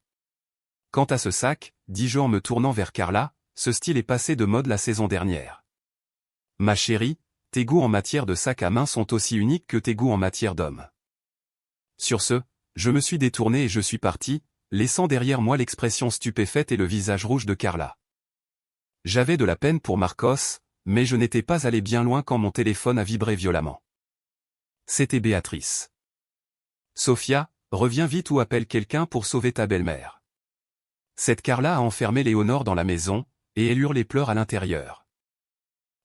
Quant à ce sac, dis-je en me tournant vers Carla, ce style est passé de mode la saison dernière. Ma chérie, tes goûts en matière de sac à main sont aussi uniques que tes goûts en matière d'homme. Sur ce, je me suis détourné et je suis parti, laissant derrière moi l'expression stupéfaite et le visage rouge de Carla. J'avais de la peine pour Marcos, mais je n'étais pas allé bien loin quand mon téléphone a vibré violemment. C'était Béatrice. Sofia, reviens vite ou appelle quelqu'un pour sauver ta belle-mère. Cette Carla a enfermé Léonore dans la maison, et elle hurle et pleure à l'intérieur.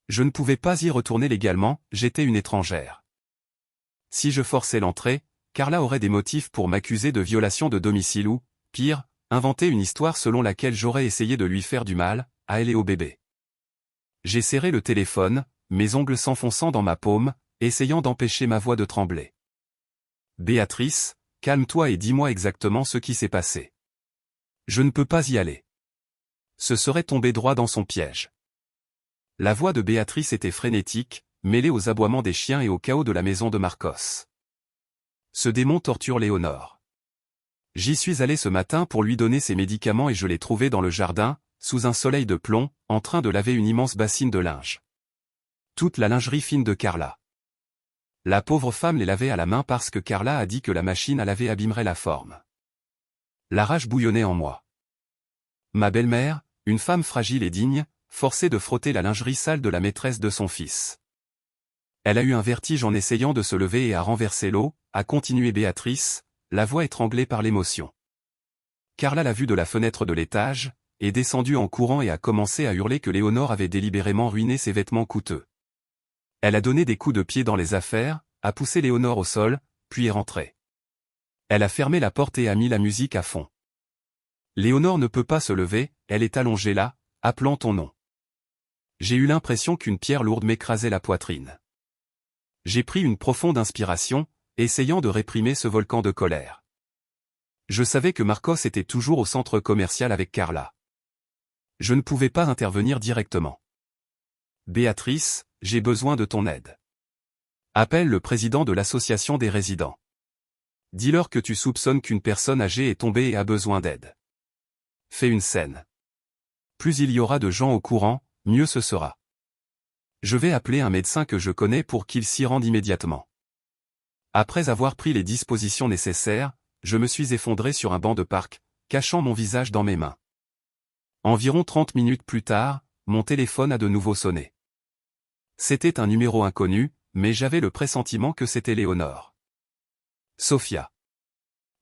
Je ne pouvais pas y retourner légalement, j'étais une étrangère. Si je forçais l'entrée, Carla aurait des motifs pour m'accuser de violation de domicile ou, pire, inventer une histoire selon laquelle j'aurais essayé de lui faire du mal, à elle et au bébé. J'ai serré le téléphone, mes ongles s'enfonçant dans ma paume, essayant d'empêcher ma voix de trembler. Béatrice, calme-toi et dis-moi exactement ce qui s'est passé. Je ne peux pas y aller. Ce serait tomber droit dans son piège. La voix de Béatrice était frénétique, mêlée aux aboiements des chiens et au chaos de la maison de Marcos. Ce démon torture Léonore. J'y suis allé ce matin pour lui donner ses médicaments et je l'ai trouvé dans le jardin, sous un soleil de plomb, en train de laver une immense bassine de linge. Toute la lingerie fine de Carla. La pauvre femme les lavait à la main parce que Carla a dit que la machine à laver abîmerait la forme. La rage bouillonnait en moi. Ma belle-mère, une femme fragile et digne, forcée de frotter la lingerie sale de la maîtresse de son fils. Elle a eu un vertige en essayant de se lever et a renversé l'eau, a continué Béatrice, la voix étranglée par l'émotion. Carla l'a vue de la fenêtre de l'étage, est descendue en courant et a commencé à hurler que Léonore avait délibérément ruiné ses vêtements coûteux. Elle a donné des coups de pied dans les affaires, a poussé Léonore au sol, puis est rentrée. Elle a fermé la porte et a mis la musique à fond. Léonore ne peut pas se lever, elle est allongée là, appelant ton nom. J'ai eu l'impression qu'une pierre lourde m'écrasait la poitrine. J'ai pris une profonde inspiration, essayant de réprimer ce volcan de colère. Je savais que Marcos était toujours au centre commercial avec Carla. Je ne pouvais pas intervenir directement. Béatrice, j'ai besoin de ton aide. Appelle le président de l'association des résidents. Dis-leur que tu soupçonnes qu'une personne âgée est tombée et a besoin d'aide. Fais une scène. Plus il y aura de gens au courant, mieux ce sera. Je vais appeler un médecin que je connais pour qu'il s'y rende immédiatement. Après avoir pris les dispositions nécessaires, je me suis effondré sur un banc de parc, cachant mon visage dans mes mains. Environ 30 minutes plus tard, mon téléphone a de nouveau sonné. C'était un numéro inconnu, mais j'avais le pressentiment que c'était Léonore. Sofia.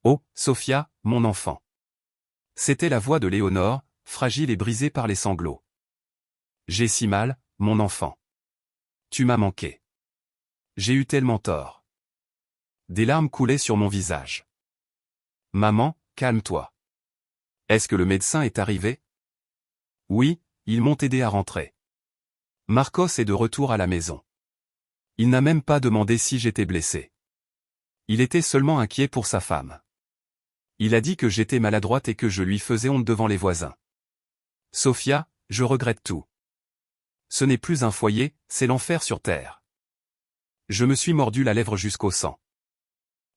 Oh, Sofia, mon enfant. C'était la voix de Léonore, fragile et brisée par les sanglots. J'ai si mal, mon enfant. Tu m'as manqué. J'ai eu tellement tort. Des larmes coulaient sur mon visage. Maman, calme-toi. Est-ce que le médecin est arrivé? Oui, ils m'ont aidé à rentrer. Marcos est de retour à la maison. Il n'a même pas demandé si j'étais blessé. Il était seulement inquiet pour sa femme. Il a dit que j'étais maladroite et que je lui faisais honte devant les voisins. Sofia, je regrette tout. Ce n'est plus un foyer, c'est l'enfer sur terre. Je me suis mordu la lèvre jusqu'au sang.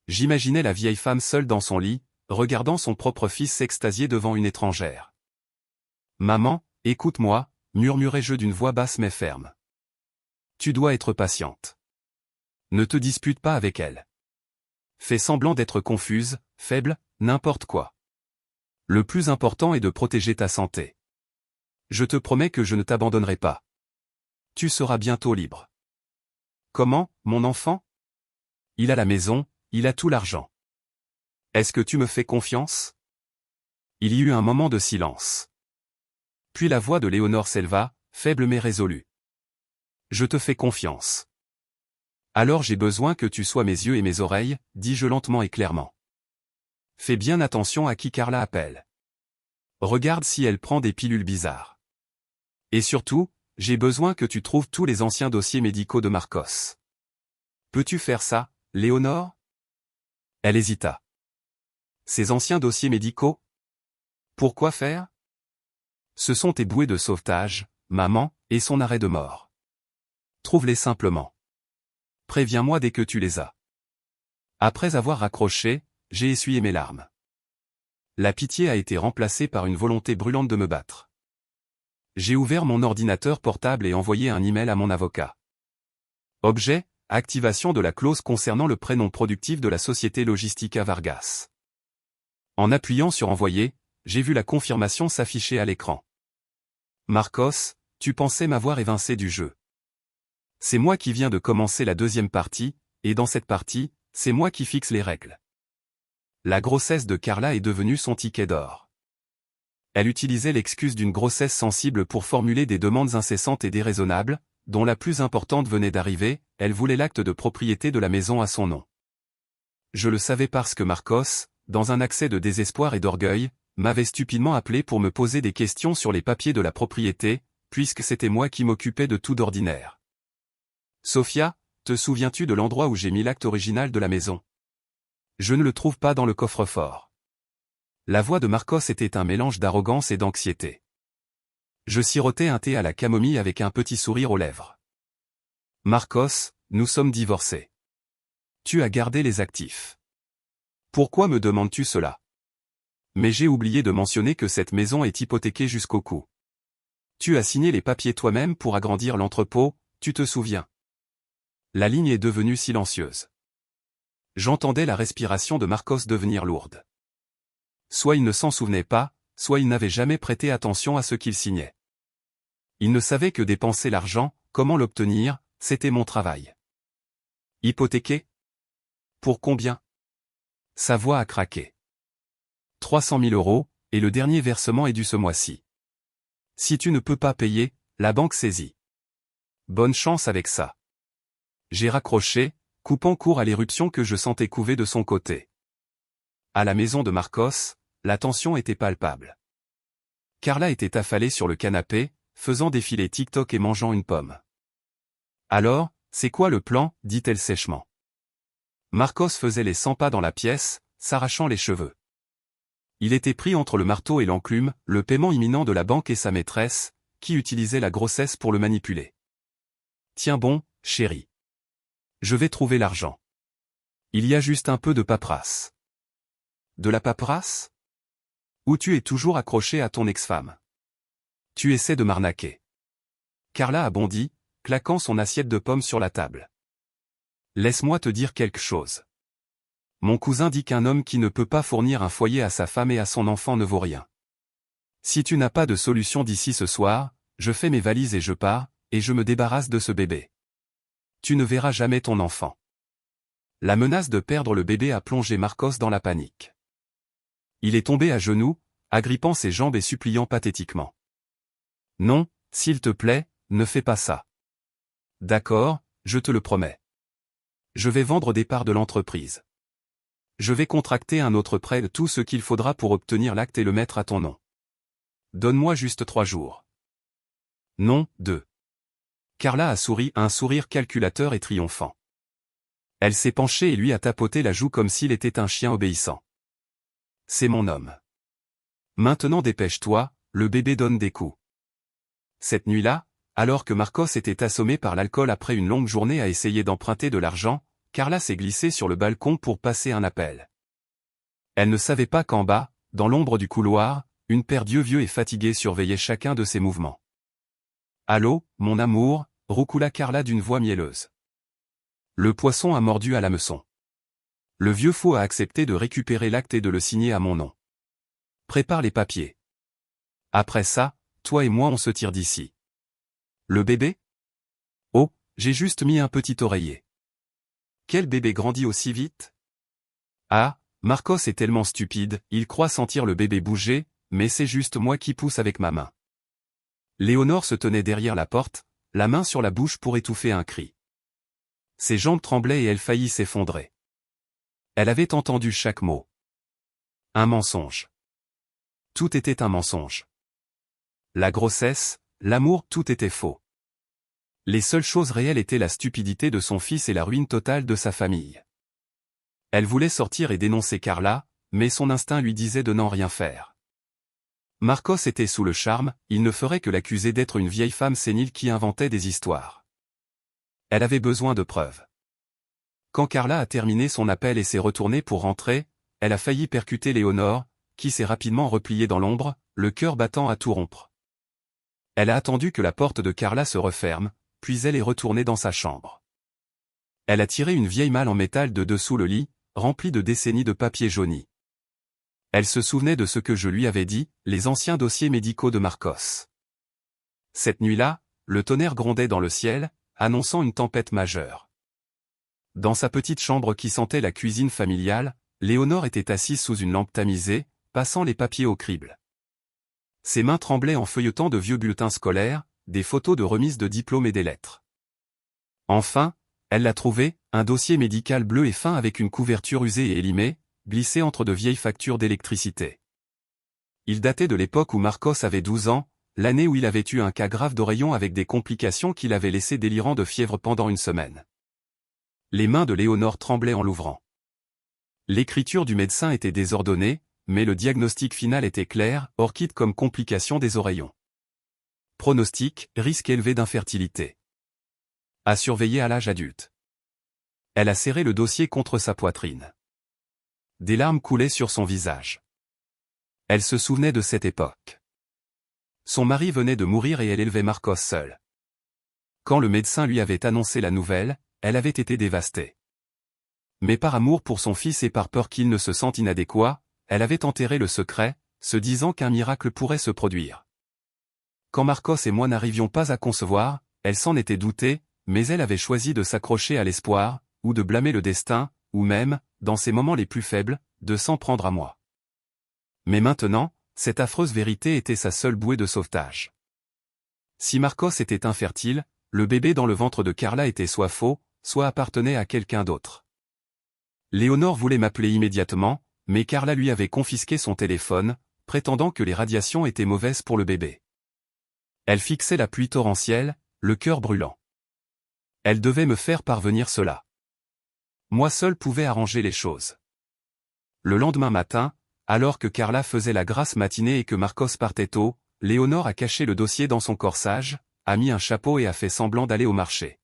J'imaginais la vieille femme seule dans son lit, regardant son propre fils s'extasier devant une étrangère. Maman, écoute-moi, murmurai-je d'une voix basse mais ferme. Tu dois être patiente. Ne te dispute pas avec elle. Fais semblant d'être confuse, faible, n'importe quoi. Le plus important est de protéger ta santé. Je te promets que je ne t'abandonnerai pas. Tu seras bientôt libre. Comment, mon enfant? Il a la maison, il a tout l'argent. Est-ce que tu me fais confiance? Il y eut un moment de silence. Puis la voix de Léonore s'éleva, faible mais résolue. Je te fais confiance. Alors j'ai besoin que tu sois mes yeux et mes oreilles, dis-je lentement et clairement. Fais bien attention à qui Carla appelle. Regarde si elle prend des pilules bizarres. Et surtout, j'ai besoin que tu trouves tous les anciens dossiers médicaux de Marcos. Peux-tu faire ça, Léonore? Elle hésita. Ces anciens dossiers médicaux? Pourquoi faire? Ce sont tes bouées de sauvetage, maman, et son arrêt de mort. Trouve-les simplement. Préviens-moi dès que tu les as. Après avoir raccroché, j'ai essuyé mes larmes. La pitié a été remplacée par une volonté brûlante de me battre. J'ai ouvert mon ordinateur portable et envoyé un email à mon avocat. Objet, activation de la clause concernant le prénom productif de la société Logistica Vargas. En appuyant sur envoyer, j'ai vu la confirmation s'afficher à l'écran. Marcos, tu pensais m'avoir évincé du jeu. C'est moi qui viens de commencer la deuxième partie, et dans cette partie, c'est moi qui fixe les règles. La grossesse de Carla est devenue son ticket d'or. Elle utilisait l'excuse d'une grossesse sensible pour formuler des demandes incessantes et déraisonnables, dont la plus importante venait d'arriver, elle voulait l'acte de propriété de la maison à son nom. Je le savais parce que Marcos, dans un accès de désespoir et d'orgueil, m'avait stupidement appelé pour me poser des questions sur les papiers de la propriété, puisque c'était moi qui m'occupais de tout d'ordinaire. Sofia, te souviens-tu de l'endroit où j'ai mis l'acte original de la maison? Je ne le trouve pas dans le coffre-fort. La voix de Marcos était un mélange d'arrogance et d'anxiété. Je sirotais un thé à la camomille avec un petit sourire aux lèvres. Marcos, nous sommes divorcés. Tu as gardé les actifs. Pourquoi me demandes-tu cela? Mais j'ai oublié de mentionner que cette maison est hypothéquée jusqu'au cou. Tu as signé les papiers toi-même pour agrandir l'entrepôt, tu te souviens? La ligne est devenue silencieuse. J'entendais la respiration de Marcos devenir lourde. Soit il ne s'en souvenait pas, soit il n'avait jamais prêté attention à ce qu'il signait. Il ne savait que dépenser l'argent, comment l'obtenir, c'était mon travail. Hypothéqué? Pour combien? Sa voix a craqué. 300 000 €, et le dernier versement est dû ce mois-ci. Si tu ne peux pas payer, la banque saisit. Bonne chance avec ça. J'ai raccroché, coupant court à l'éruption que je sentais couver de son côté. À la maison de Marcos, la tension était palpable. Carla était affalée sur le canapé, faisant défiler TikTok et mangeant une pomme. Alors, c'est quoi le plan, dit-elle sèchement. Marcos faisait les 100 pas dans la pièce, s'arrachant les cheveux. Il était pris entre le marteau et l'enclume, le paiement imminent de la banque et sa maîtresse, qui utilisait la grossesse pour le manipuler. Tiens bon, chérie. Je vais trouver l'argent. Il y a juste un peu de paperasse. De la paperasse? Ou tu es toujours accroché à ton ex-femme? Tu essaies de m'arnaquer. Carla a bondi, claquant son assiette de pommes sur la table. Laisse-moi te dire quelque chose. Mon cousin dit qu'un homme qui ne peut pas fournir un foyer à sa femme et à son enfant ne vaut rien. Si tu n'as pas de solution d'ici ce soir, je fais mes valises et je pars, et je me débarrasse de ce bébé. Tu ne verras jamais ton enfant. La menace de perdre le bébé a plongé Marcos dans la panique. Il est tombé à genoux, agrippant ses jambes et suppliant pathétiquement. Non, s'il te plaît, ne fais pas ça. D'accord, je te le promets. Je vais vendre des parts de l'entreprise. Je vais contracter un autre prêt, tout ce qu'il faudra pour obtenir l'acte et le mettre à ton nom. Donne-moi juste 3 jours. Non, 2. Carla a souri, un sourire calculateur et triomphant. Elle s'est penchée et lui a tapoté la joue comme s'il était un chien obéissant. C'est mon homme. Maintenant dépêche-toi, le bébé donne des coups. Cette nuit-là, alors que Marcos était assommé par l'alcool après une longue journée à essayer d'emprunter de l'argent, Carla s'est glissée sur le balcon pour passer un appel. Elle ne savait pas qu'en bas, dans l'ombre du couloir, une paire d'yeux vieux et fatigués surveillait chacun de ses mouvements. « Allô, mon amour » roucoula Carla d'une voix mielleuse. Le poisson a mordu à l'hameçon. Le vieux fou a accepté de récupérer l'acte et de le signer à mon nom. Prépare les papiers. Après ça, toi et moi on se tire d'ici. Le bébé? Oh, j'ai juste mis un petit oreiller. Quel bébé grandit aussi vite? Ah, Marcos est tellement stupide, il croit sentir le bébé bouger, mais c'est juste moi qui pousse avec ma main. Léonore se tenait derrière la porte, la main sur la bouche pour étouffer un cri. Ses jambes tremblaient et elle faillit s'effondrer. Elle avait entendu chaque mot. Un mensonge. Tout était un mensonge. La grossesse, l'amour, tout était faux. Les seules choses réelles étaient la stupidité de son fils et la ruine totale de sa famille. Elle voulait sortir et dénoncer Carla, mais son instinct lui disait de n'en rien faire. Marcos était sous le charme, il ne ferait que l'accuser d'être une vieille femme sénile qui inventait des histoires. Elle avait besoin de preuves. Quand Carla a terminé son appel et s'est retournée pour rentrer, elle a failli percuter Léonore, qui s'est rapidement repliée dans l'ombre, le cœur battant à tout rompre. Elle a attendu que la porte de Carla se referme, puis elle est retournée dans sa chambre. Elle a tiré une vieille malle en métal de dessous le lit, remplie de décennies de papier jauni. Elle se souvenait de ce que je lui avais dit, les anciens dossiers médicaux de Marcos. Cette nuit-là, le tonnerre grondait dans le ciel, annonçant une tempête majeure. Dans sa petite chambre qui sentait la cuisine familiale, Léonore était assise sous une lampe tamisée, passant les papiers au crible. Ses mains tremblaient en feuilletant de vieux bulletins scolaires, des photos de remise de diplômes et des lettres. Enfin, elle l'a trouvé, un dossier médical bleu et fin avec une couverture usée et élimée, glissé entre de vieilles factures d'électricité. Il datait de l'époque où Marcos avait 12 ans, l'année où il avait eu un cas grave d'oreillon avec des complications qui l'avaient laissé délirant de fièvre pendant une semaine. Les mains de Léonore tremblaient en l'ouvrant. L'écriture du médecin était désordonnée, mais le diagnostic final était clair, orchide comme complication des oreillons. Pronostic, risque élevé d'infertilité. À surveiller à l'âge adulte. Elle a serré le dossier contre sa poitrine. Des larmes coulaient sur son visage. Elle se souvenait de cette époque. Son mari venait de mourir et elle élevait Marcos seule. Quand le médecin lui avait annoncé la nouvelle, elle avait été dévastée. Mais par amour pour son fils et par peur qu'il ne se sente inadéquat, elle avait enterré le secret, se disant qu'un miracle pourrait se produire. Quand Marcos et moi n'arrivions pas à concevoir, elle s'en était doutée, mais elle avait choisi de s'accrocher à l'espoir, ou de blâmer le destin, ou même, dans ses moments les plus faibles, de s'en prendre à moi. Mais maintenant, cette affreuse vérité était sa seule bouée de sauvetage. Si Marcos était infertile, le bébé dans le ventre de Carla était soit faux, soit appartenait à quelqu'un d'autre. Léonore voulait m'appeler immédiatement, mais Carla lui avait confisqué son téléphone, prétendant que les radiations étaient mauvaises pour le bébé. Elle fixait la pluie torrentielle, le cœur brûlant. Elle devait me faire parvenir cela. Moi seul pouvais arranger les choses. Le lendemain matin, alors que Carla faisait la grasse matinée et que Marcos partait tôt, Léonore a caché le dossier dans son corsage, a mis un chapeau et a fait semblant d'aller au marché.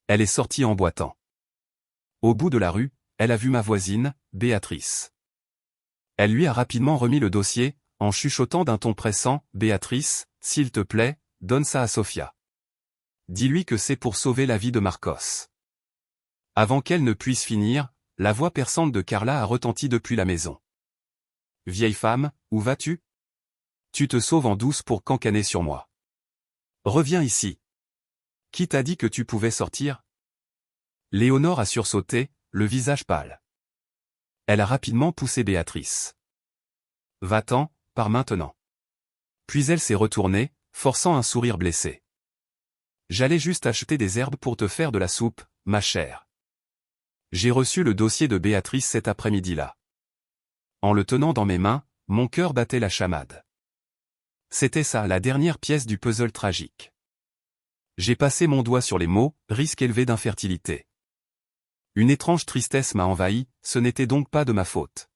Elle est sortie en boitant. Au bout de la rue, elle a vu ma voisine, Béatrice. Elle lui a rapidement remis le dossier, en chuchotant d'un ton pressant, « Béatrice, s'il te plaît, donne ça à Sofia. Dis-lui que c'est pour sauver la vie de Marcos. » Avant qu'elle ne puisse finir, la voix perçante de Carla a retenti depuis la maison. « Vieille femme, où vas-tu? Tu te sauves en douce pour cancaner sur moi. Reviens ici. Qui t'a dit que tu pouvais sortir? » Léonore a sursauté, le visage pâle. Elle a rapidement poussé Béatrice. « Va-t'en, par maintenant. » Puis elle s'est retournée, forçant un sourire blessé. « J'allais juste acheter des herbes pour te faire de la soupe, ma chère. » J'ai reçu le dossier de Béatrice cet après-midi-là. En le tenant dans mes mains, mon cœur battait la chamade. C'était ça, la dernière pièce du puzzle tragique. J'ai passé mon doigt sur les mots « risque élevé d'infertilité ». Une étrange tristesse m'a envahi, ce n'était donc pas de ma faute.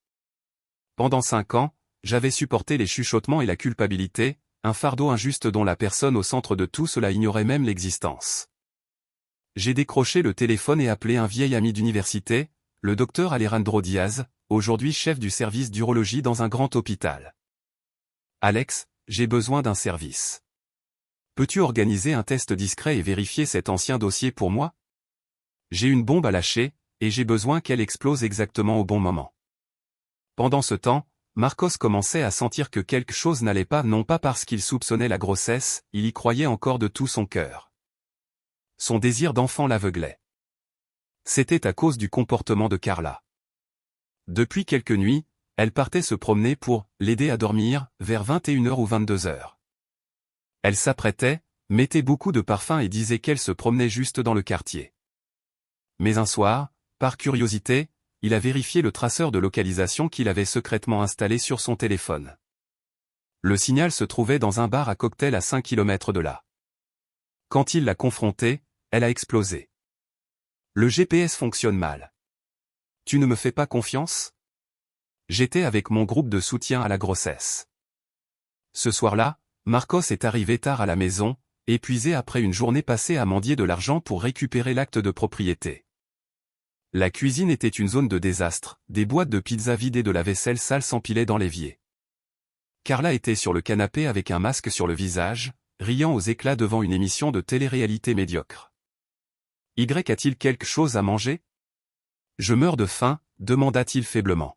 Pendant 5 ans, j'avais supporté les chuchotements et la culpabilité, un fardeau injuste dont la personne au centre de tout cela ignorait même l'existence. J'ai décroché le téléphone et appelé un vieil ami d'université, le docteur Alejandro Diaz, aujourd'hui chef du service d'urologie dans un grand hôpital. Alex, j'ai besoin d'un service. Peux-tu organiser un test discret et vérifier cet ancien dossier pour moi? J'ai une bombe à lâcher, et j'ai besoin qu'elle explose exactement au bon moment. Pendant ce temps, Marcos commençait à sentir que quelque chose n'allait pas, non pas parce qu'il soupçonnait la grossesse, il y croyait encore de tout son cœur. Son désir d'enfant l'aveuglait. C'était à cause du comportement de Carla. Depuis quelques nuits, elle partait se promener pour l'aider à dormir, vers 21h ou 22h. Elle s'apprêtait, mettait beaucoup de parfum et disait qu'elle se promenait juste dans le quartier. Mais un soir, par curiosité, il a vérifié le traceur de localisation qu'il avait secrètement installé sur son téléphone. Le signal se trouvait dans un bar à cocktail à 5 km de là. Quand il l'a confrontée, elle a explosé. Le GPS fonctionne mal. Tu ne me fais pas confiance? J'étais avec mon groupe de soutien à la grossesse. Ce soir-là, Marcos est arrivé tard à la maison, épuisé après une journée passée à mendier de l'argent pour récupérer l'acte de propriété. La cuisine était une zone de désastre, des boîtes de pizza vidées de la vaisselle sale s'empilaient dans l'évier. Carla était sur le canapé avec un masque sur le visage, riant aux éclats devant une émission de télé-réalité médiocre. Y a-t-il quelque chose à manger? Je meurs de faim, demanda-t-il faiblement.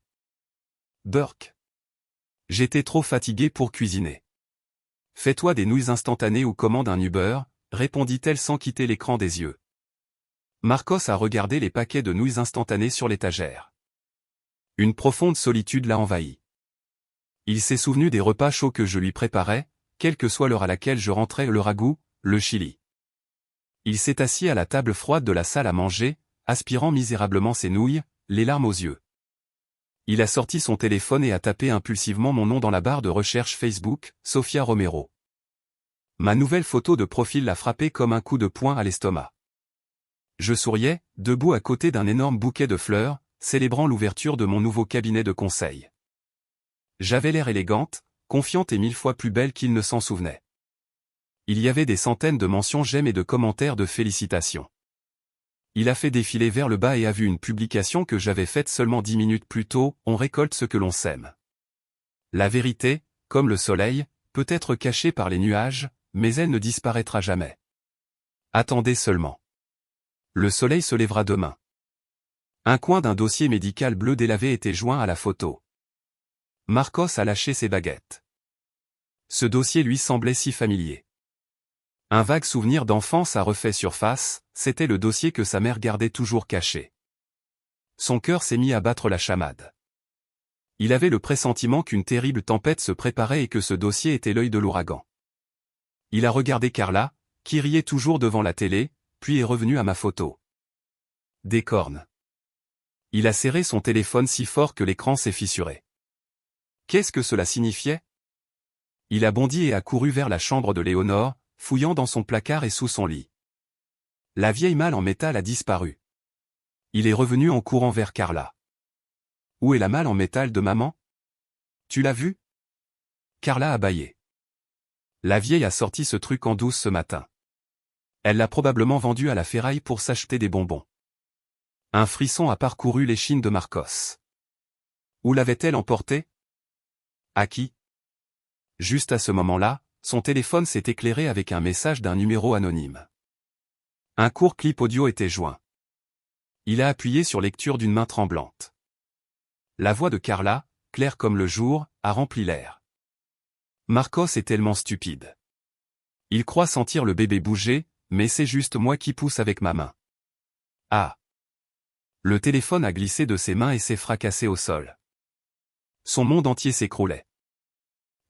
Burk. J'étais trop fatigué pour cuisiner. Fais-toi des nouilles instantanées ou commande un Uber, répondit-elle sans quitter l'écran des yeux. Marcos a regardé les paquets de nouilles instantanées sur l'étagère. Une profonde solitude l'a envahi. Il s'est souvenu des repas chauds que je lui préparais, quelle que soit l'heure à laquelle je rentrais, le ragoût, le chili. Il s'est assis à la table froide de la salle à manger, aspirant misérablement ses nouilles, les larmes aux yeux. Il a sorti son téléphone et a tapé impulsivement mon nom dans la barre de recherche Facebook, Sofia Romero. Ma nouvelle photo de profil l'a frappé comme un coup de poing à l'estomac. Je souriais, debout à côté d'un énorme bouquet de fleurs, célébrant l'ouverture de mon nouveau cabinet de conseil. J'avais l'air élégante, confiante et 1000 fois plus belle qu'il ne s'en souvenait. Il y avait des centaines de mentions j'aime et de commentaires de félicitations. Il a fait défiler vers le bas et a vu une publication que j'avais faite seulement 10 minutes plus tôt, on récolte ce que l'on sème. La vérité, comme le soleil, peut être cachée par les nuages, mais elle ne disparaîtra jamais. Attendez seulement. Le soleil se lèvera demain. Un coin d'un dossier médical bleu délavé était joint à la photo. Marcos a lâché ses baguettes. Ce dossier lui semblait si familier. Un vague souvenir d'enfance a refait surface, c'était le dossier que sa mère gardait toujours caché. Son cœur s'est mis à battre la chamade. Il avait le pressentiment qu'une terrible tempête se préparait et que ce dossier était l'œil de l'ouragan. Il a regardé Carla, qui riait toujours devant la télé, puis est revenu à ma photo. Des cornes. Il a serré son téléphone si fort que l'écran s'est fissuré. Qu'est-ce que cela signifiait? Il a bondi et a couru vers la chambre de Léonore, fouillant dans son placard et sous son lit. La vieille malle en métal a disparu. Il est revenu en courant vers Carla. Où est la malle en métal de maman? Tu l'as vue? Carla a bâillé. La vieille a sorti ce truc en douce ce matin. Elle l'a probablement vendu à la ferraille pour s'acheter des bonbons. Un frisson a parcouru l'échine de Marcos. Où l'avait-elle emporté? À qui? Juste à ce moment-là, son téléphone s'est éclairé avec un message d'un numéro anonyme. Un court clip audio était joint. Il a appuyé sur lecture d'une main tremblante. La voix de Carla, claire comme le jour, a rempli l'air. Marcos est tellement stupide. Il croit sentir le bébé bouger, mais c'est juste moi qui pousse avec ma main. Ah! Le téléphone a glissé de ses mains et s'est fracassé au sol. Son monde entier s'écroulait.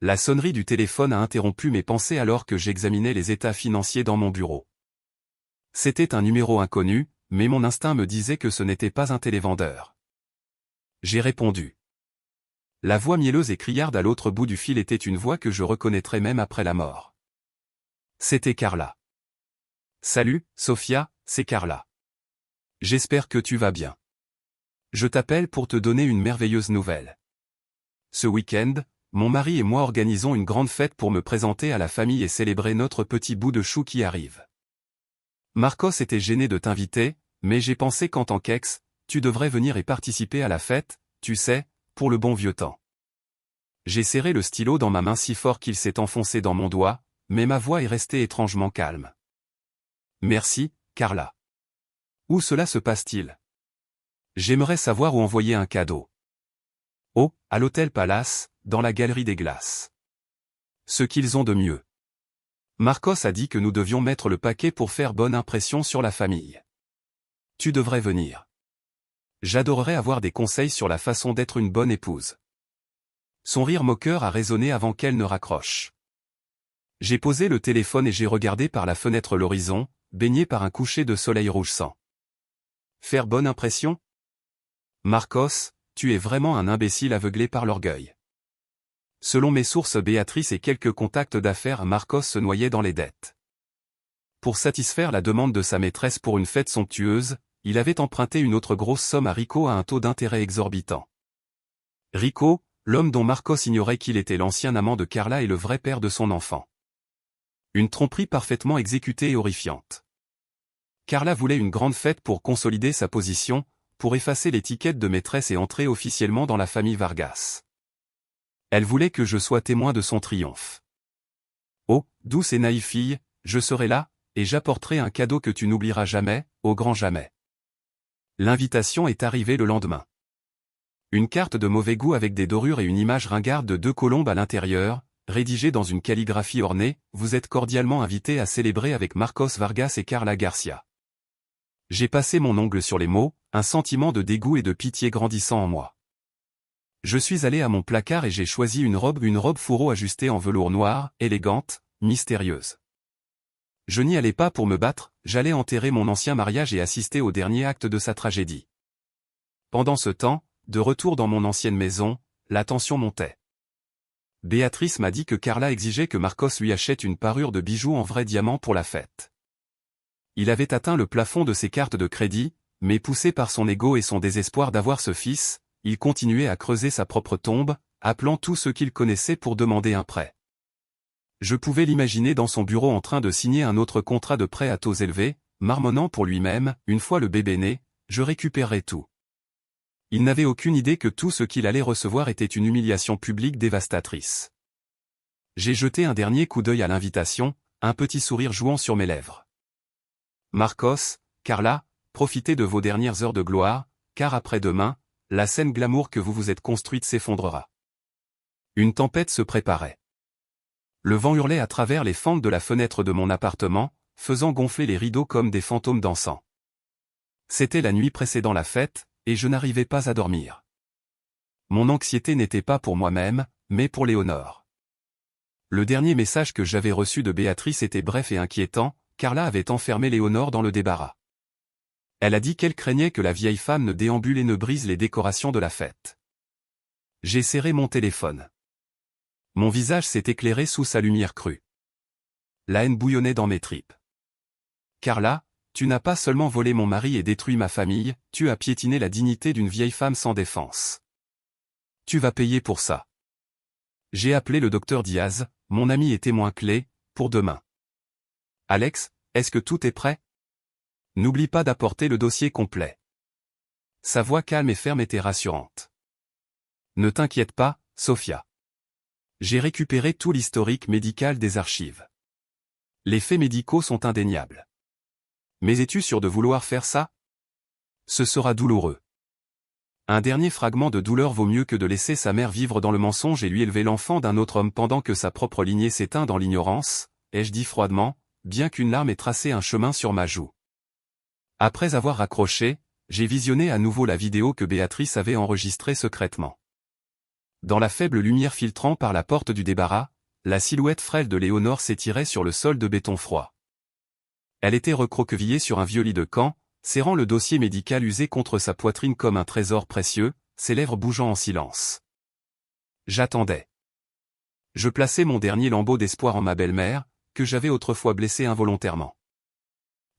La sonnerie du téléphone a interrompu mes pensées alors que j'examinais les états financiers dans mon bureau. C'était un numéro inconnu, mais mon instinct me disait que ce n'était pas un télévendeur. J'ai répondu. La voix mielleuse et criarde à l'autre bout du fil était une voix que je reconnaîtrais même après la mort. C'était Carla. Salut, Sophia, c'est Carla. J'espère que tu vas bien. Je t'appelle pour te donner une merveilleuse nouvelle. Ce week-end, mon mari et moi organisons une grande fête pour me présenter à la famille et célébrer notre petit bout de chou qui arrive. Marcos était gêné de t'inviter, mais j'ai pensé qu'en tant qu'ex, tu devrais venir et participer à la fête, tu sais, pour le bon vieux temps. J'ai serré le stylo dans ma main si fort qu'il s'est enfoncé dans mon doigt, mais ma voix est restée étrangement calme. Merci, Carla. Où cela se passe-t-il? J'aimerais savoir où envoyer un cadeau. Oh, à l'Hôtel Palace, dans la Galerie des Glaces. Ce qu'ils ont de mieux. Marcos a dit que nous devions mettre le paquet pour faire bonne impression sur la famille. Tu devrais venir. J'adorerais avoir des conseils sur la façon d'être une bonne épouse. Son rire moqueur a résonné avant qu'elle ne raccroche. J'ai posé le téléphone et j'ai regardé par la fenêtre l'horizon, baigné par un coucher de soleil rouge sang. Faire bonne impression? Marcos, tu es vraiment un imbécile aveuglé par l'orgueil. Selon mes sources, Béatrice et quelques contacts d'affaires, Marcos se noyait dans les dettes. Pour satisfaire la demande de sa maîtresse pour une fête somptueuse, il avait emprunté une autre grosse somme à Rico à un taux d'intérêt exorbitant. Rico, l'homme dont Marcos ignorait qu'il était l'ancien amant de Carla et le vrai père de son enfant. Une tromperie parfaitement exécutée et horrifiante. Carla voulait une grande fête pour consolider sa position, pour effacer l'étiquette de maîtresse et entrer officiellement dans la famille Vargas. Elle voulait que je sois témoin de son triomphe. Oh, douce et naïve fille, je serai là, et j'apporterai un cadeau que tu n'oublieras jamais, au grand jamais. L'invitation est arrivée le lendemain. Une carte de mauvais goût avec des dorures et une image ringarde de 2 colombes à l'intérieur, rédigée dans une calligraphie ornée, vous êtes cordialement invité à célébrer avec Marcos Vargas et Carla Garcia. J'ai passé mon ongle sur les mots, un sentiment de dégoût et de pitié grandissant en moi. Je suis allé à mon placard et j'ai choisi une robe fourreau ajustée en velours noir, élégante, mystérieuse. Je n'y allais pas pour me battre, j'allais enterrer mon ancien mariage et assister au dernier acte de sa tragédie. Pendant ce temps, de retour dans mon ancienne maison, la tension montait. Béatrice m'a dit que Carla exigeait que Marcos lui achète une parure de bijoux en vrai diamant pour la fête. Il avait atteint le plafond de ses cartes de crédit, mais poussé par son ego et son désespoir d'avoir ce fils, il continuait à creuser sa propre tombe, appelant tous ceux qu'il connaissait pour demander un prêt. Je pouvais l'imaginer dans son bureau en train de signer un autre contrat de prêt à taux élevés, marmonnant pour lui-même, une fois le bébé né, je récupérerai tout. Il n'avait aucune idée que tout ce qu'il allait recevoir était une humiliation publique dévastatrice. J'ai jeté un dernier coup d'œil à l'invitation, un petit sourire jouant sur mes lèvres. Marcos, Carla, profitez de vos dernières heures de gloire, car après-demain, la scène glamour que vous vous êtes construite s'effondrera. Une tempête se préparait. Le vent hurlait à travers les fentes de la fenêtre de mon appartement, faisant gonfler les rideaux comme des fantômes dansant. C'était la nuit précédant la fête, et je n'arrivais pas à dormir. Mon anxiété n'était pas pour moi-même, mais pour Léonore. Le dernier message que j'avais reçu de Béatrice était bref et inquiétant, Carla avait enfermé Léonore dans le débarras. Elle a dit qu'elle craignait que la vieille femme ne déambule et ne brise les décorations de la fête. J'ai serré mon téléphone. Mon visage s'est éclairé sous sa lumière crue. La haine bouillonnait dans mes tripes. Carla, tu n'as pas seulement volé mon mari et détruit ma famille, tu as piétiné la dignité d'une vieille femme sans défense. Tu vas payer pour ça. J'ai appelé le docteur Diaz, mon ami et témoin clé, pour demain. Alex, est-ce que tout est prêt? N'oublie pas d'apporter le dossier complet. Sa voix calme et ferme était rassurante. Ne t'inquiète pas, Sophia. J'ai récupéré tout l'historique médical des archives. Les faits médicaux sont indéniables. Mais es-tu sûr de vouloir faire ça? Ce sera douloureux. Un dernier fragment de douleur vaut mieux que de laisser sa mère vivre dans le mensonge et lui élever l'enfant d'un autre homme pendant que sa propre lignée s'éteint dans l'ignorance, ai-je dit froidement, bien qu'une larme ait tracé un chemin sur ma joue. Après avoir raccroché, j'ai visionné à nouveau la vidéo que Béatrice avait enregistrée secrètement. Dans la faible lumière filtrant par la porte du débarras, la silhouette frêle de Léonore s'étirait sur le sol de béton froid. Elle était recroquevillée sur un vieux lit de camp, serrant le dossier médical usé contre sa poitrine comme un trésor précieux, ses lèvres bougeant en silence. J'attendais. Je plaçais mon dernier lambeau d'espoir en ma belle-mère, que j'avais autrefois blessée involontairement.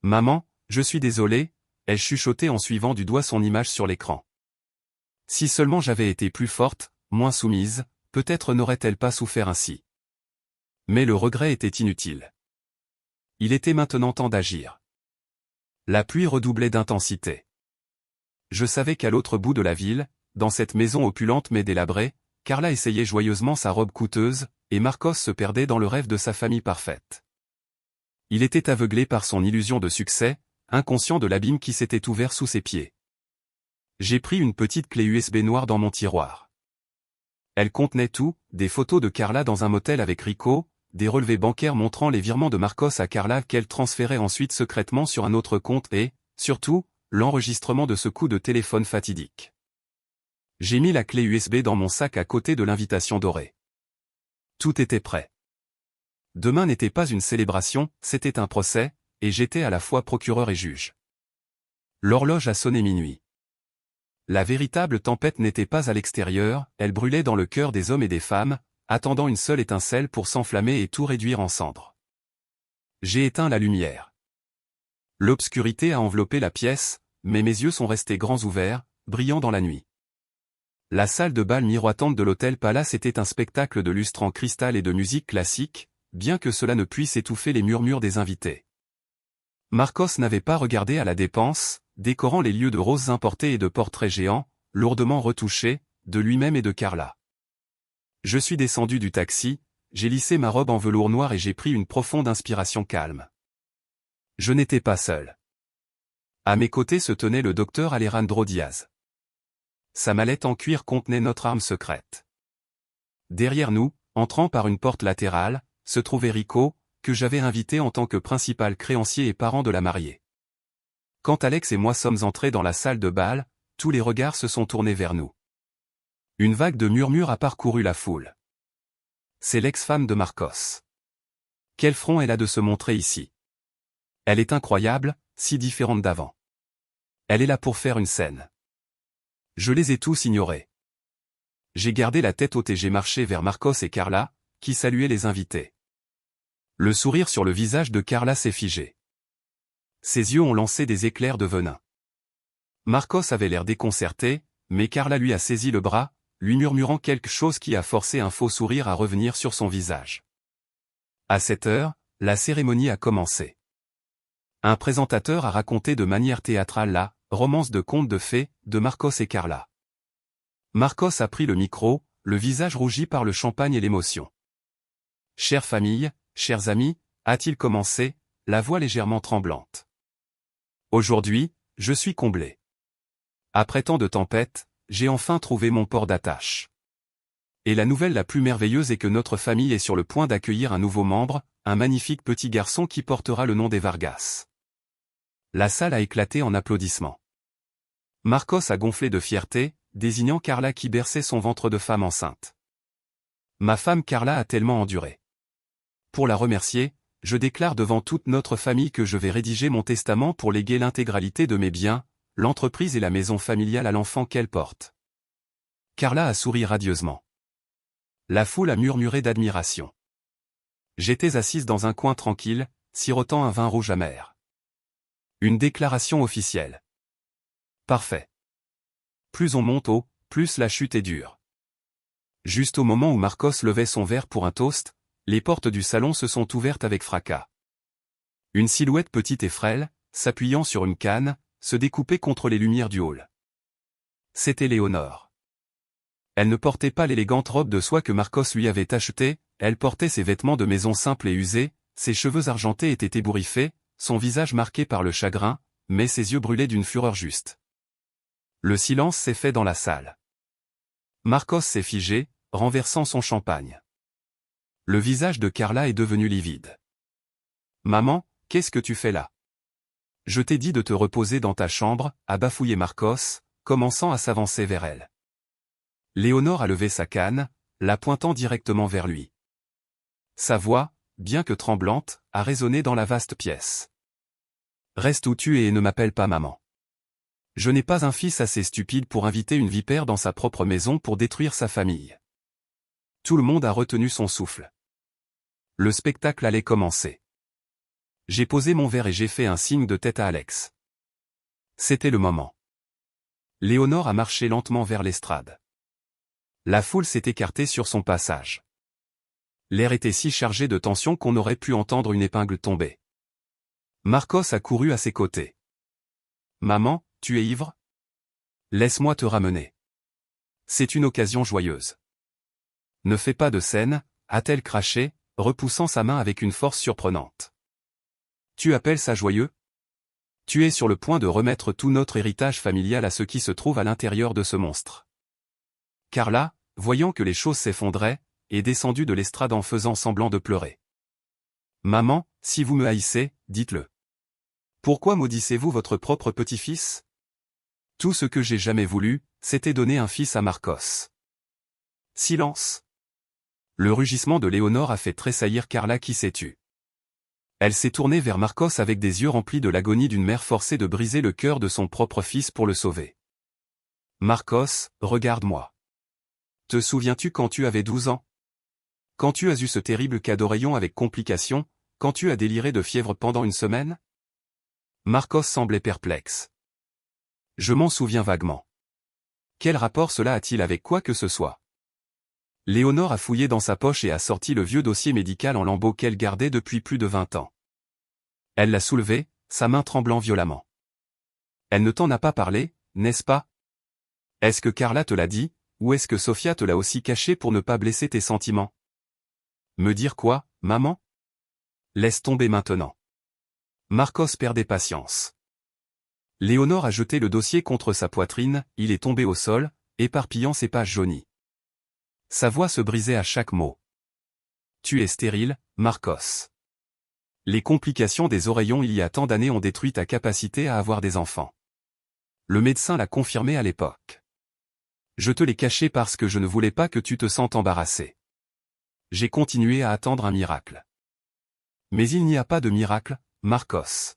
Maman, je suis désolée, elle chuchotait en suivant du doigt son image sur l'écran. Si seulement j'avais été plus forte, moins soumise, peut-être n'aurait-elle pas souffert ainsi. Mais le regret était inutile. Il était maintenant temps d'agir. La pluie redoublait d'intensité. Je savais qu'à l'autre bout de la ville, dans cette maison opulente mais délabrée, Carla essayait joyeusement sa robe coûteuse, et Marcos se perdait dans le rêve de sa famille parfaite. Il était aveuglé par son illusion de succès, inconscient de l'abîme qui s'était ouvert sous ses pieds. J'ai pris une petite clé USB noire dans mon tiroir. Elle contenait tout, des photos de Carla dans un motel avec Rico, des relevés bancaires montrant les virements de Marcos à Carla qu'elle transférait ensuite secrètement sur un autre compte et, surtout, l'enregistrement de ce coup de téléphone fatidique. J'ai mis la clé USB dans mon sac à côté de l'invitation dorée. Tout était prêt. Demain n'était pas une célébration, c'était un procès, et j'étais à la fois procureur et juge. L'horloge a sonné minuit. La véritable tempête n'était pas à l'extérieur, elle brûlait dans le cœur des hommes et des femmes, attendant une seule étincelle pour s'enflammer et tout réduire en cendres. J'ai éteint la lumière. L'obscurité a enveloppé la pièce, mais mes yeux sont restés grands ouverts, brillants dans la nuit. La salle de bal miroitante de l'hôtel Palace était un spectacle de lustre en cristal et de musique classique, bien que cela ne puisse étouffer les murmures des invités. Marcos n'avait pas regardé à la dépense, décorant les lieux de roses importées et de portraits géants, lourdement retouchés, de lui-même et de Carla. Je suis descendu du taxi, j'ai lissé ma robe en velours noir et j'ai pris une profonde inspiration calme. Je n'étais pas seul. À mes côtés se tenait le docteur Alejandro Diaz. Sa mallette en cuir contenait notre arme secrète. Derrière nous, entrant par une porte latérale, se trouvait Rico, que j'avais invité en tant que principal créancier et parent de la mariée. Quand Alex et moi sommes entrés dans la salle de bal, tous les regards se sont tournés vers nous. Une vague de murmures a parcouru la foule. C'est l'ex-femme de Marcos. Quel front elle a de se montrer ici. Elle est incroyable, si différente d'avant. Elle est là pour faire une scène. Je les ai tous ignorés. J'ai gardé la tête haute et j'ai marché vers Marcos et Carla, qui saluaient les invités. Le sourire sur le visage de Carla s'est figé. Ses yeux ont lancé des éclairs de venin. Marcos avait l'air déconcerté, mais Carla lui a saisi le bras, lui murmurant quelque chose qui a forcé un faux sourire à revenir sur son visage. À cette heure, la cérémonie a commencé. Un présentateur a raconté de manière théâtrale la romance de contes de fées de Marcos et Carla. Marcos a pris le micro, le visage rougi par le champagne et l'émotion. Chère famille, chers amis, a-t-il commencé, la voix légèrement tremblante. Aujourd'hui, je suis comblé. Après tant de tempêtes, j'ai enfin trouvé mon port d'attache. Et la nouvelle la plus merveilleuse est que notre famille est sur le point d'accueillir un nouveau membre, un magnifique petit garçon qui portera le nom des Vargas. La salle a éclaté en applaudissements. Marcos a gonflé de fierté, désignant Carla qui berçait son ventre de femme enceinte. Ma femme Carla a tellement enduré. Pour la remercier, je déclare devant toute notre famille que je vais rédiger mon testament pour léguer l'intégralité de mes biens, l'entreprise et la maison familiale à l'enfant qu'elle porte. Carla a souri radieusement. La foule a murmuré d'admiration. J'étais assise dans un coin tranquille, sirotant un vin rouge amer. Une déclaration officielle. Parfait. Plus on monte haut, plus la chute est dure. Juste au moment où Marcos levait son verre pour un toast, les portes du salon se sont ouvertes avec fracas. Une silhouette petite et frêle, s'appuyant sur une canne, se découpait contre les lumières du hall. C'était Léonore. Elle ne portait pas l'élégante robe de soie que Marcos lui avait achetée, elle portait ses vêtements de maison simples et usés, ses cheveux argentés étaient ébouriffés, son visage marqué par le chagrin, mais ses yeux brûlaient d'une fureur juste. Le silence s'est fait dans la salle. Marcos s'est figé, renversant son champagne. Le visage de Carla est devenu livide. « Maman, qu'est-ce que tu fais là ? Je t'ai dit de te reposer dans ta chambre, » a bafouillé Marcos, commençant à s'avancer vers elle. Léonore a levé sa canne, la pointant directement vers lui. Sa voix, bien que tremblante, a résonné dans la vaste pièce. « Reste où tu es et ne m'appelle pas maman. Je n'ai pas un fils assez stupide pour inviter une vipère dans sa propre maison pour détruire sa famille. Tout le monde a retenu son souffle. Le spectacle allait commencer. J'ai posé mon verre et j'ai fait un signe de tête à Alex. C'était le moment. Léonore a marché lentement vers l'estrade. La foule s'est écartée sur son passage. L'air était si chargé de tension qu'on aurait pu entendre une épingle tomber. Marcos a couru à ses côtés. « Maman, tu es ivre ? Laisse-moi te ramener. C'est une occasion joyeuse. » « Ne fais pas de scène, » a-t-elle craché, repoussant sa main avec une force surprenante. « Tu appelles ça joyeux ? Tu es sur le point de remettre tout notre héritage familial à ce qui se trouve à l'intérieur de ce monstre. » Carla, voyant que les choses s'effondraient, est descendue de l'estrade en faisant semblant de pleurer. « Maman, si vous me haïssez, dites-le. Pourquoi maudissez-vous votre propre petit-fils ? Tout ce que j'ai jamais voulu, c'était donner un fils à Marcos. » Silence. Le rugissement de Léonore a fait tressaillir Carla qui s'est tue. Elle s'est tournée vers Marcos avec des yeux remplis de l'agonie d'une mère forcée de briser le cœur de son propre fils pour le sauver. « Marcos, regarde-moi. Te souviens-tu quand tu avais 12 ans ? Quand tu as eu ce terrible cas d'oreillon avec complications, quand tu as déliré de fièvre pendant une semaine ? » Marcos semblait perplexe. « Je m'en souviens vaguement. Quel rapport cela a-t-il avec quoi que ce soit ? » Léonore a fouillé dans sa poche et a sorti le vieux dossier médical en lambeaux qu'elle gardait depuis plus de 20 ans. Elle l'a soulevé, sa main tremblant violemment. « Elle ne t'en a pas parlé, n'est-ce pas ? Est-ce que Carla te l'a dit, ou est-ce que Sofia te l'a aussi caché pour ne pas blesser tes sentiments ? » Me dire quoi, maman ? Laisse tomber maintenant. Marcos perdait patience. Léonore a jeté le dossier contre sa poitrine, il est tombé au sol, éparpillant ses pages jaunies. Sa voix se brisait à chaque mot. « Tu es stérile, Marcos. Les complications des oreillons il y a tant d'années ont détruit ta capacité à avoir des enfants. Le médecin l'a confirmé à l'époque. Je te l'ai caché parce que je ne voulais pas que tu te sentes embarrassé. J'ai continué à attendre un miracle. Mais il n'y a pas de miracle, Marcos. »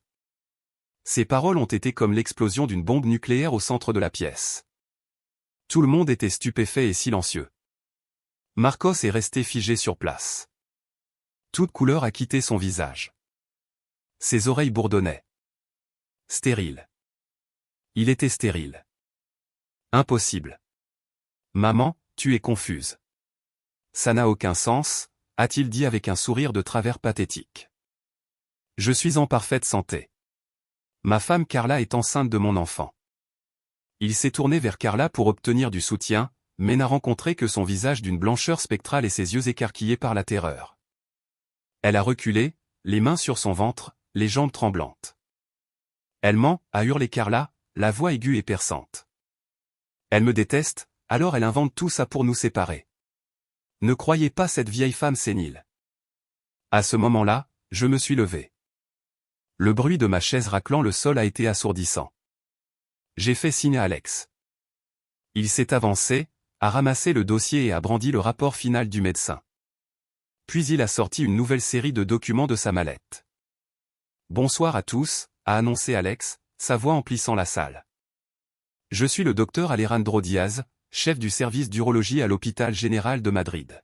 Ces paroles ont été comme l'explosion d'une bombe nucléaire au centre de la pièce. Tout le monde était stupéfait et silencieux. Marcos est resté figé sur place. Toute couleur a quitté son visage. Ses oreilles bourdonnaient. Stérile. Il était stérile. Impossible. Maman, tu es confuse. Ça n'a aucun sens, a-t-il dit avec un sourire de travers pathétique. Je suis en parfaite santé. Ma femme Carla est enceinte de mon enfant. Il s'est tourné vers Carla pour obtenir du soutien, mais n'a rencontré que son visage d'une blancheur spectrale et ses yeux écarquillés par la terreur. Elle a reculé, les mains sur son ventre, les jambes tremblantes. Elle ment, a hurlé Carla, la voix aiguë et perçante. Elle me déteste, alors elle invente tout ça pour nous séparer. Ne croyez pas cette vieille femme sénile. À ce moment-là, je me suis levé. Le bruit de ma chaise raclant le sol a été assourdissant. J'ai fait signe à Alex. Il s'est avancé, a ramassé le dossier et a brandi le rapport final du médecin. Puis il a sorti une nouvelle série de documents de sa mallette. « Bonsoir à tous », a annoncé Alex, sa voix emplissant la salle. « Je suis le docteur Alejandro Diaz, chef du service d'urologie à l'hôpital général de Madrid.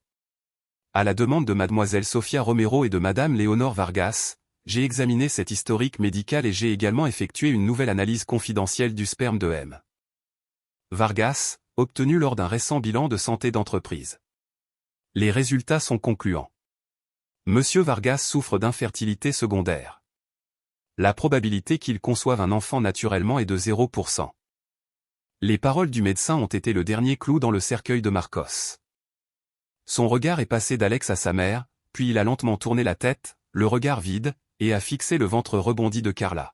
À la demande de mademoiselle Sofia Romero et de madame Léonore Vargas, j'ai examiné cet historique médical et j'ai également effectué une nouvelle analyse confidentielle du sperme de M. Vargas, obtenu lors d'un récent bilan de santé d'entreprise. Les résultats sont concluants. Monsieur Vargas souffre d'infertilité secondaire. La probabilité qu'il conçoive un enfant naturellement est de 0%. Les paroles du médecin ont été le dernier clou dans le cercueil de Marcos. Son regard est passé d'Alex à sa mère, puis il a lentement tourné la tête, le regard vide, et a fixé le ventre rebondi de Carla.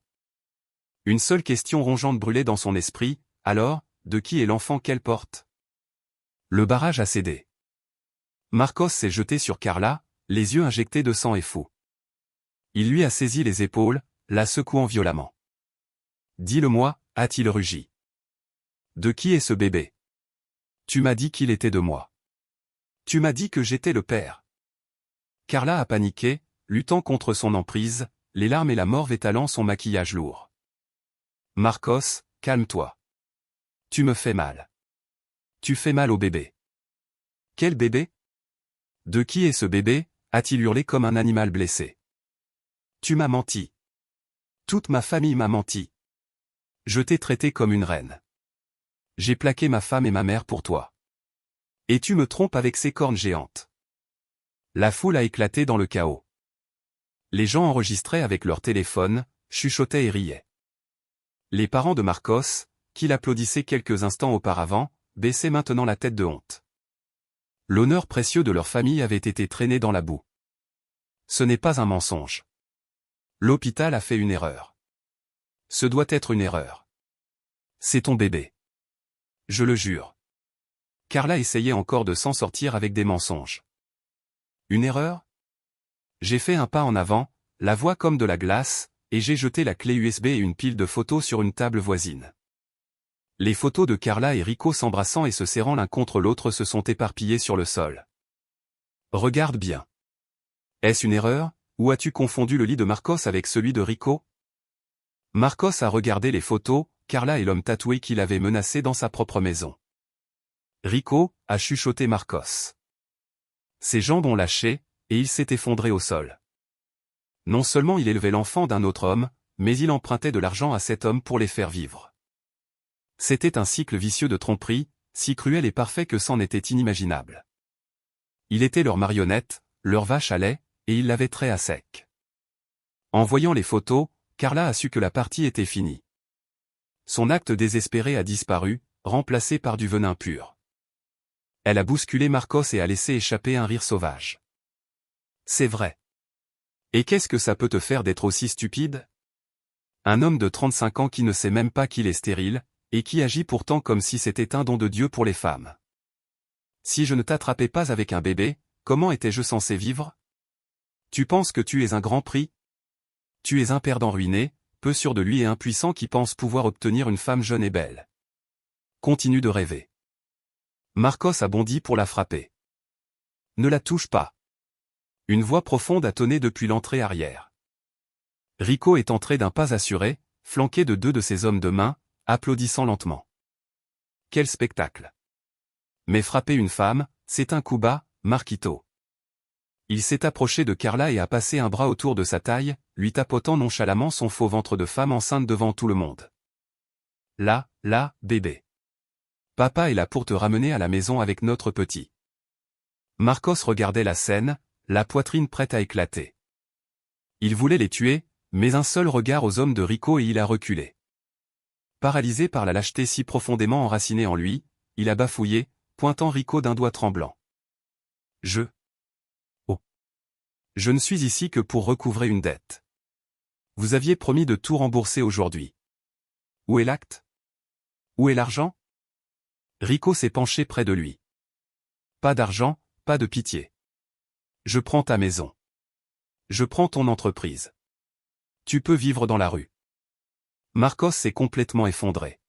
Une seule question rongeante brûlait dans son esprit, alors, de qui est l'enfant qu'elle porte ? Le barrage a cédé. Marcos s'est jeté sur Carla, les yeux injectés de sang et fou. Il lui a saisi les épaules, la secouant violemment. « Dis-le-moi », a-t-il rugi. « De qui est ce bébé ? Tu m'as dit qu'il était de moi. Tu m'as dit que j'étais le père. » Carla a paniqué, luttant contre son emprise, les larmes et la morve étalant son maquillage lourd. « Marcos, calme-toi. Tu me fais mal. Tu fais mal au bébé. » « Quel bébé ? De qui est ce bébé? A-t-il hurlé comme un animal blessé. Tu m'as menti. Toute ma famille m'a menti. Je t'ai traité comme une reine. J'ai plaqué ma femme et ma mère pour toi. Et tu me trompes avec ces cornes géantes. La foule a éclaté dans le chaos. Les gens enregistraient avec leur téléphone, chuchotaient et riaient. Les parents de Marcos, qui l'applaudissaient quelques instants auparavant, baissaient maintenant la tête de honte. L'honneur précieux de leur famille avait été traîné dans la boue. Ce n'est pas un mensonge. L'hôpital a fait une erreur. Ce doit être une erreur. C'est ton bébé. Je le jure. Carla essayait encore de s'en sortir avec des mensonges. Une erreur? J'ai fait un pas en avant, la voix comme de la glace, et j'ai jeté la clé USB et une pile de photos sur une table voisine. Les photos de Carla et Rico s'embrassant et se serrant l'un contre l'autre se sont éparpillées sur le sol. Regarde bien. Est-ce une erreur, ou as-tu confondu le lit de Marcos avec celui de Rico? Marcos a regardé les photos, Carla et l'homme tatoué qui l'avait menacé dans sa propre maison. Rico, a chuchoté Marcos. Ses jambes ont lâché, et il s'est effondré au sol. Non seulement il élevait l'enfant d'un autre homme, mais il empruntait de l'argent à cet homme pour les faire vivre. C'était un cycle vicieux de tromperie, si cruel et parfait que c'en était inimaginable. Il était leur marionnette, leur vache à lait, et il l'avait trait à sec. En voyant les photos, Carla a su que la partie était finie. Son acte désespéré a disparu, remplacé par du venin pur. Elle a bousculé Marcos et a laissé échapper un rire sauvage. C'est vrai. Et qu'est-ce que ça peut te faire d'être aussi stupide? Un homme de 35 ans qui ne sait même pas qu'il est stérile, et qui agit pourtant comme si c'était un don de Dieu pour les femmes. Si je ne t'attrapais pas avec un bébé, comment étais-je censé vivre? Tu penses que tu es un grand prix? Tu es un perdant ruiné, peu sûr de lui et impuissant qui pense pouvoir obtenir une femme jeune et belle. Continue de rêver. Marcos a bondi pour la frapper. Ne la touche pas. Une voix profonde a tonné depuis l'entrée arrière. Rico est entré d'un pas assuré, flanqué de deux de ses hommes de main, applaudissant lentement. Quel spectacle! Mais frapper une femme, c'est un coup bas, Marquito. Il s'est approché de Carla et a passé un bras autour de sa taille, lui tapotant nonchalamment son faux ventre de femme enceinte devant tout le monde. Là, bébé. Papa est là pour te ramener à la maison avec notre petit. Marcos regardait la scène, la poitrine prête à éclater. Il voulait les tuer, mais un seul regard aux hommes de Rico et il a reculé. Paralysé par la lâcheté si profondément enracinée en lui, il a bafouillé, pointant Rico d'un doigt tremblant. Oh. Je ne suis ici que pour recouvrer une dette. Vous aviez promis de tout rembourser aujourd'hui. Où est l'acte? Où est l'argent? Rico s'est penché près de lui. Pas d'argent, pas de pitié. Je prends ta maison. Je prends ton entreprise. Tu peux vivre dans la rue. Marcos s'est complètement effondré.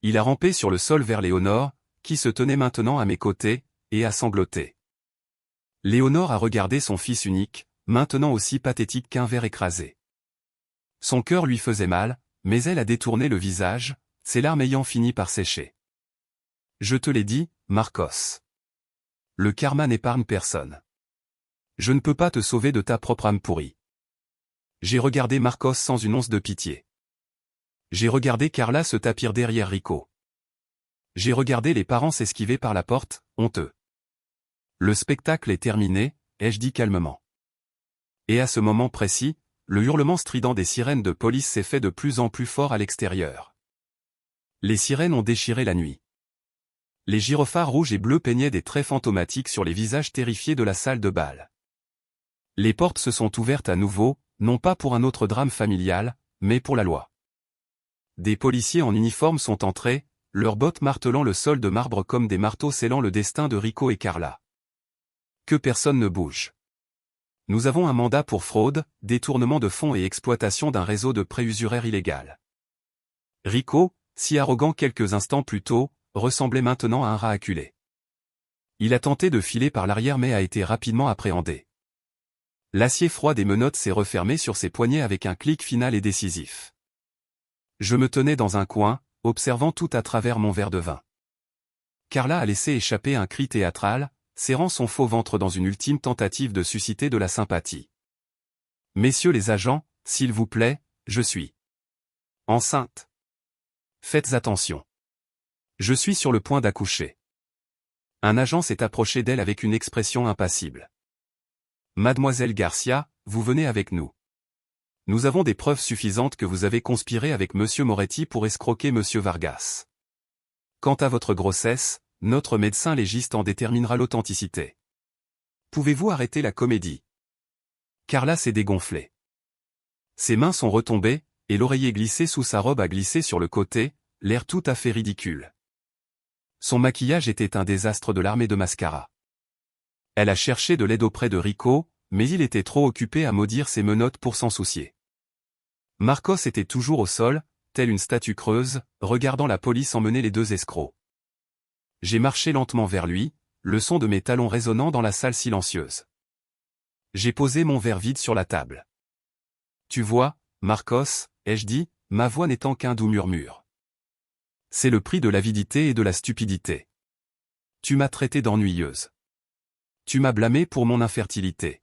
Il a rampé sur le sol vers Léonore, qui se tenait maintenant à mes côtés, et a sangloté. Léonore a regardé son fils unique, maintenant aussi pathétique qu'un ver écrasé. Son cœur lui faisait mal, mais elle a détourné le visage, ses larmes ayant fini par sécher. Je te l'ai dit, Marcos. Le karma n'épargne personne. Je ne peux pas te sauver de ta propre âme pourrie. J'ai regardé Marcos sans une once de pitié. J'ai regardé Carla se tapir derrière Rico. J'ai regardé les parents s'esquiver par la porte, honteux. Le spectacle est terminé, ai-je dit calmement. Et à ce moment précis, le hurlement strident des sirènes de police s'est fait de plus en plus fort à l'extérieur. Les sirènes ont déchiré la nuit. Les gyrophares rouges et bleus peignaient des traits fantomatiques sur les visages terrifiés de la salle de bal. Les portes se sont ouvertes à nouveau, non pas pour un autre drame familial, mais pour la loi. Des policiers en uniforme sont entrés, leurs bottes martelant le sol de marbre comme des marteaux scellant le destin de Rico et Carla. Que personne ne bouge. Nous avons un mandat pour fraude, détournement de fonds et exploitation d'un réseau de prêts usuraires illégal. Rico, si arrogant quelques instants plus tôt, ressemblait maintenant à un rat acculé. Il a tenté de filer par l'arrière mais a été rapidement appréhendé. L'acier froid des menottes s'est refermé sur ses poignets avec un clic final et décisif. Je me tenais dans un coin, observant tout à travers mon verre de vin. Carla a laissé échapper un cri théâtral, serrant son faux ventre dans une ultime tentative de susciter de la sympathie. « Messieurs les agents, s'il vous plaît, je suis enceinte. Faites attention. Je suis sur le point d'accoucher. » Un agent s'est approché d'elle avec une expression impassible. « Mademoiselle Garcia, vous venez avec nous. Nous avons des preuves suffisantes que vous avez conspiré avec Monsieur Moretti pour escroquer Monsieur Vargas. Quant à votre grossesse, notre médecin légiste en déterminera l'authenticité. Pouvez-vous arrêter la comédie ?» Carla s'est dégonflée. Ses mains sont retombées, et l'oreiller glissé sous sa robe a glissé sur le côté, l'air tout à fait ridicule. Son maquillage était un désastre de l'armée de mascara. Elle a cherché de l'aide auprès de Rico, mais il était trop occupé à maudire ses menottes pour s'en soucier. Marcos était toujours au sol, telle une statue creuse, regardant la police emmener les deux escrocs. J'ai marché lentement vers lui, le son de mes talons résonnant dans la salle silencieuse. J'ai posé mon verre vide sur la table. « Tu vois, Marcos, ai-je dit, ma voix n'étant qu'un doux murmure. C'est le prix de l'avidité et de la stupidité. Tu m'as traité d'ennuyeuse. Tu m'as blâmé pour mon infertilité.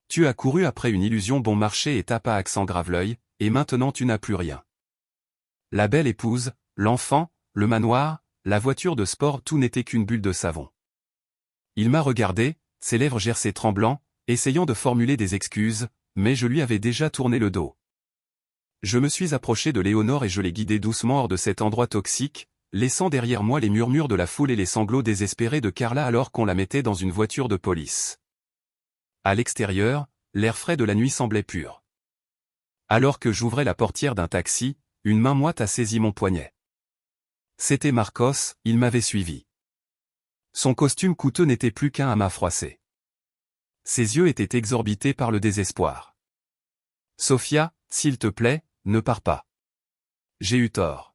Tu as couru après une illusion bon marché et tape à accent grave l'œil, et maintenant tu n'as plus rien. La belle épouse, l'enfant, le manoir, la voiture de sport, tout n'était qu'une bulle de savon. » Il m'a regardé, ses lèvres gercées tremblant, essayant de formuler des excuses, mais je lui avais déjà tourné le dos. Je me suis approché de Léonore et je l'ai guidée doucement hors de cet endroit toxique, laissant derrière moi les murmures de la foule et les sanglots désespérés de Carla alors qu'on la mettait dans une voiture de police. À l'extérieur, l'air frais de la nuit semblait pur. Alors que j'ouvrais la portière d'un taxi, une main moite a saisi mon poignet. C'était Marcos, il m'avait suivi. Son costume coûteux n'était plus qu'un amas froissé. Ses yeux étaient exorbités par le désespoir. « Sophia, s'il te plaît, ne pars pas. J'ai eu tort.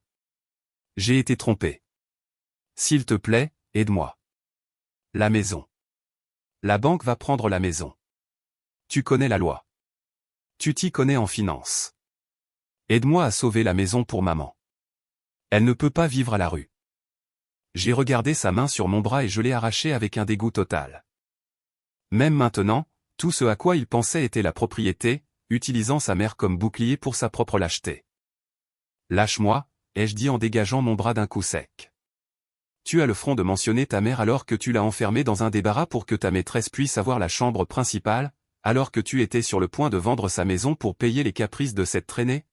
J'ai été trompé. S'il te plaît, aide-moi. La maison. La banque va prendre la maison. Tu connais la loi. Tu t'y connais en finance. Aide-moi à sauver la maison pour maman. Elle ne peut pas vivre à la rue. » J'ai regardé sa main sur mon bras et je l'ai arrachée avec un dégoût total. Même maintenant, tout ce à quoi il pensait était la propriété, utilisant sa mère comme bouclier pour sa propre lâcheté. « Lâche-moi, » ai-je dit en dégageant mon bras d'un coup sec. « Tu as le front de mentionner ta mère alors que tu l'as enfermée dans un débarras pour que ta maîtresse puisse avoir la chambre principale, alors que tu étais sur le point de vendre sa maison pour payer les caprices de cette traînée ?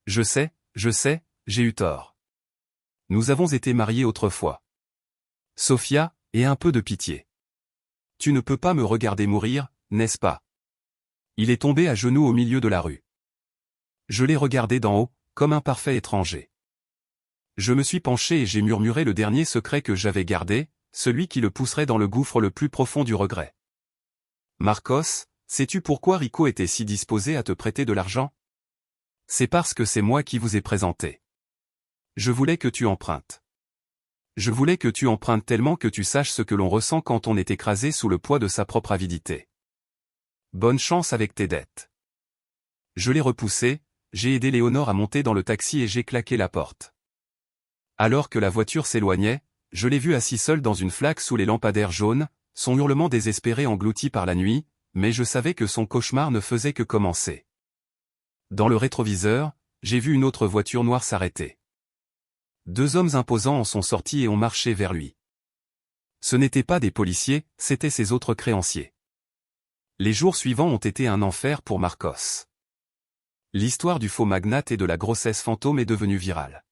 Je sais, j'ai eu tort. Nous avons été mariés autrefois. Sophia, aie un peu de pitié. Tu ne peux pas me regarder mourir, n'est-ce pas ? » Il est tombé à genoux au milieu de la rue. Je l'ai regardé d'en haut, comme un parfait étranger. Je me suis penché et j'ai murmuré le dernier secret que j'avais gardé, celui qui le pousserait dans le gouffre le plus profond du regret. « Marcos, sais-tu pourquoi Rico était si disposé à te prêter de l'argent ? C'est parce que c'est moi qui vous ai présenté. Je voulais que tu empruntes. Je voulais que tu empruntes tellement que tu saches ce que l'on ressent quand on est écrasé sous le poids de sa propre avidité. Bonne chance avec tes dettes. » Je l'ai repoussé, j'ai aidé Léonore à monter dans le taxi et j'ai claqué la porte. Alors que la voiture s'éloignait, je l'ai vu assis seul dans une flaque sous les lampadaires jaunes, son hurlement désespéré englouti par la nuit, mais je savais que son cauchemar ne faisait que commencer. Dans le rétroviseur, j'ai vu une autre voiture noire s'arrêter. Deux hommes imposants en sont sortis et ont marché vers lui. Ce n'étaient pas des policiers, c'étaient ses autres créanciers. Les jours suivants ont été un enfer pour Marcos. L'histoire du faux magnate et de la grossesse fantôme est devenue virale.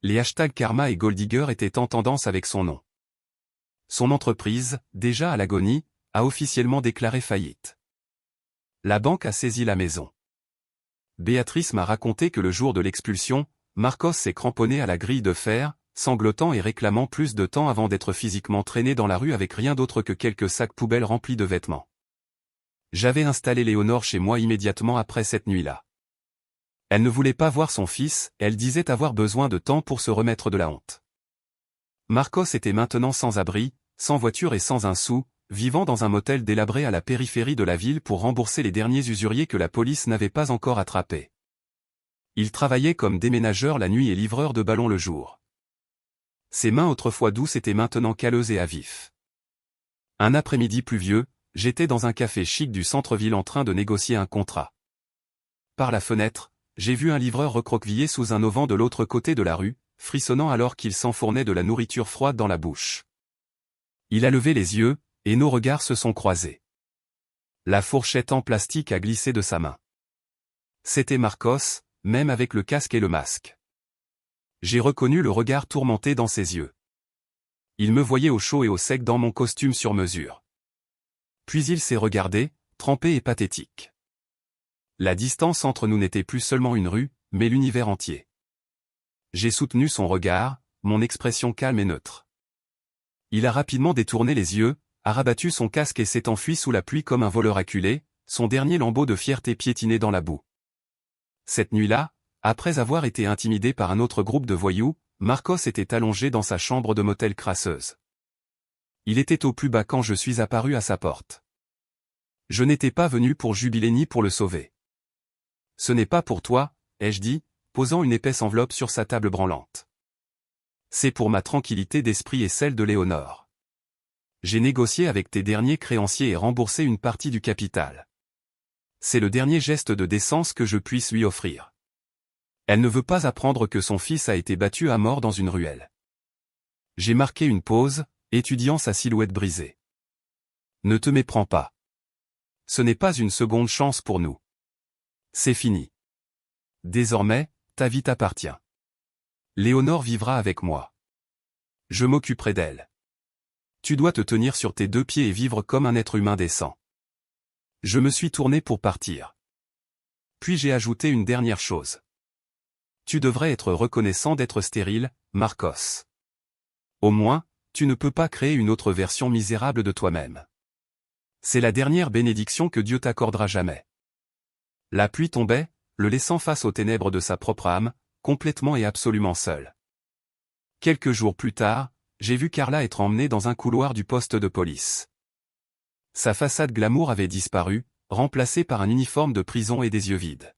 Les hashtags Karma et Golddigger étaient en tendance avec son nom. Son entreprise, déjà à l'agonie, a officiellement déclaré faillite. La banque a saisi la maison. Béatrice m'a raconté que le jour de l'expulsion, Marcos s'est cramponné à la grille de fer, sanglotant et réclamant plus de temps avant d'être physiquement traîné dans la rue avec rien d'autre que quelques sacs poubelles remplis de vêtements. J'avais installé Léonore chez moi immédiatement après cette nuit-là. Elle ne voulait pas voir son fils, elle disait avoir besoin de temps pour se remettre de la honte. Marcos était maintenant sans abri, sans voiture et sans un sou, vivant dans un motel délabré à la périphérie de la ville pour rembourser les derniers usuriers que la police n'avait pas encore attrapés. Il travaillait comme déménageur la nuit et livreur de ballons le jour. Ses mains autrefois douces étaient maintenant calleuses et à vif. Un après-midi pluvieux, j'étais dans un café chic du centre-ville en train de négocier un contrat. Par la fenêtre, j'ai vu un livreur recroquevillé sous un auvent de l'autre côté de la rue, frissonnant alors qu'il s'enfournait de la nourriture froide dans la bouche. Il a levé les yeux, et nos regards se sont croisés. La fourchette en plastique a glissé de sa main. C'était Marcos, même avec le casque et le masque. J'ai reconnu le regard tourmenté dans ses yeux. Il me voyait au chaud et au sec dans mon costume sur mesure. Puis il s'est regardé, trempé et pathétique. La distance entre nous n'était plus seulement une rue, mais l'univers entier. J'ai soutenu son regard, mon expression calme et neutre. Il a rapidement détourné les yeux, a rabattu son casque et s'est enfui sous la pluie comme un voleur acculé, son dernier lambeau de fierté piétiné dans la boue. Cette nuit-là, après avoir été intimidé par un autre groupe de voyous, Marcos était allongé dans sa chambre de motel crasseuse. Il était au plus bas quand je suis apparu à sa porte. Je n'étais pas venu pour jubiler ni pour le sauver. Ce n'est pas pour toi, ai-je dit, posant une épaisse enveloppe sur sa table branlante. C'est pour ma tranquillité d'esprit et celle de Léonore. J'ai négocié avec tes derniers créanciers et remboursé une partie du capital. C'est le dernier geste de décence que je puisse lui offrir. Elle ne veut pas apprendre que son fils a été battu à mort dans une ruelle. J'ai marqué une pause, étudiant sa silhouette brisée. Ne te méprends pas. Ce n'est pas une seconde chance pour nous. C'est fini. Désormais, ta vie t'appartient. Léonore vivra avec moi. Je m'occuperai d'elle. Tu dois te tenir sur tes deux pieds et vivre comme un être humain décent. Je me suis tourné pour partir. Puis j'ai ajouté une dernière chose. Tu devrais être reconnaissant d'être stérile, Marcos. Au moins, tu ne peux pas créer une autre version misérable de toi-même. C'est la dernière bénédiction que Dieu t'accordera jamais. La pluie tombait, le laissant face aux ténèbres de sa propre âme, complètement et absolument seul. Quelques jours plus tard, j'ai vu Carla être emmenée dans un couloir du poste de police. Sa façade glamour avait disparu, remplacée par un uniforme de prison et des yeux vides.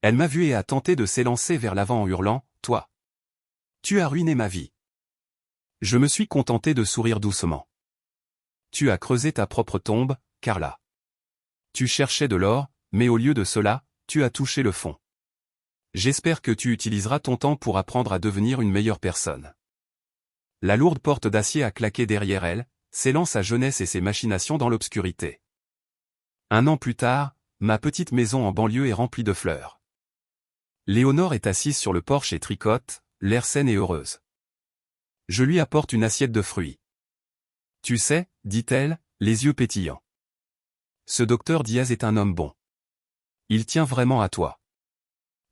Elle m'a vu et a tenté de s'élancer vers l'avant en hurlant « Toi! Tu as ruiné ma vie !» Je me suis contenté de sourire doucement. Tu as creusé ta propre tombe, Carla. Tu cherchais de l'or, mais au lieu de cela, tu as touché le fond. J'espère que tu utiliseras ton temps pour apprendre à devenir une meilleure personne. La lourde porte d'acier a claqué derrière elle, scellant sa jeunesse et ses machinations dans l'obscurité. 1 an plus tard, ma petite maison en banlieue est remplie de fleurs. Léonore est assise sur le porche et tricote, l'air saine et heureuse. Je lui apporte une assiette de fruits. Tu sais, dit-elle, les yeux pétillants. Ce docteur Diaz est un homme bon. Il tient vraiment à toi.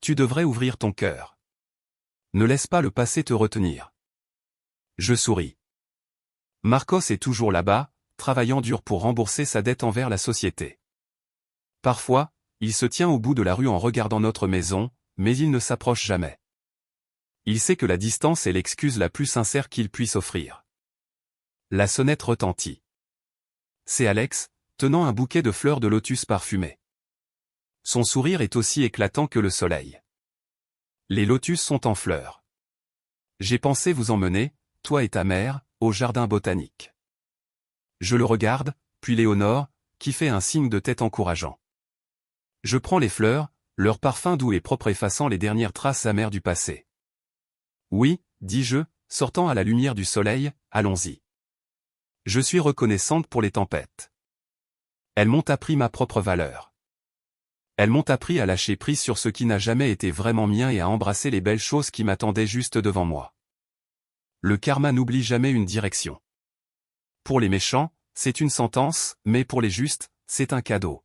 Tu devrais ouvrir ton cœur. Ne laisse pas le passé te retenir. Je souris. Marcos est toujours là-bas, travaillant dur pour rembourser sa dette envers la société. Parfois, il se tient au bout de la rue en regardant notre maison, mais il ne s'approche jamais. Il sait que la distance est l'excuse la plus sincère qu'il puisse offrir. La sonnette retentit. C'est Alex, tenant un bouquet de fleurs de lotus parfumées. Son sourire est aussi éclatant que le soleil. Les lotus sont en fleurs. J'ai pensé vous emmener, toi et ta mère, au jardin botanique. Je le regarde, puis Léonore, qui fait un signe de tête encourageant. Je prends les fleurs, leur parfum doux et propre effaçant les dernières traces amères du passé. Oui, dis-je, sortant à la lumière du soleil, allons-y. Je suis reconnaissante pour les tempêtes. Elles m'ont appris ma propre valeur. Elles m'ont appris à lâcher prise sur ce qui n'a jamais été vraiment mien et à embrasser les belles choses qui m'attendaient juste devant moi. Le karma n'oublie jamais une direction. Pour les méchants, c'est une sentence, mais pour les justes, c'est un cadeau.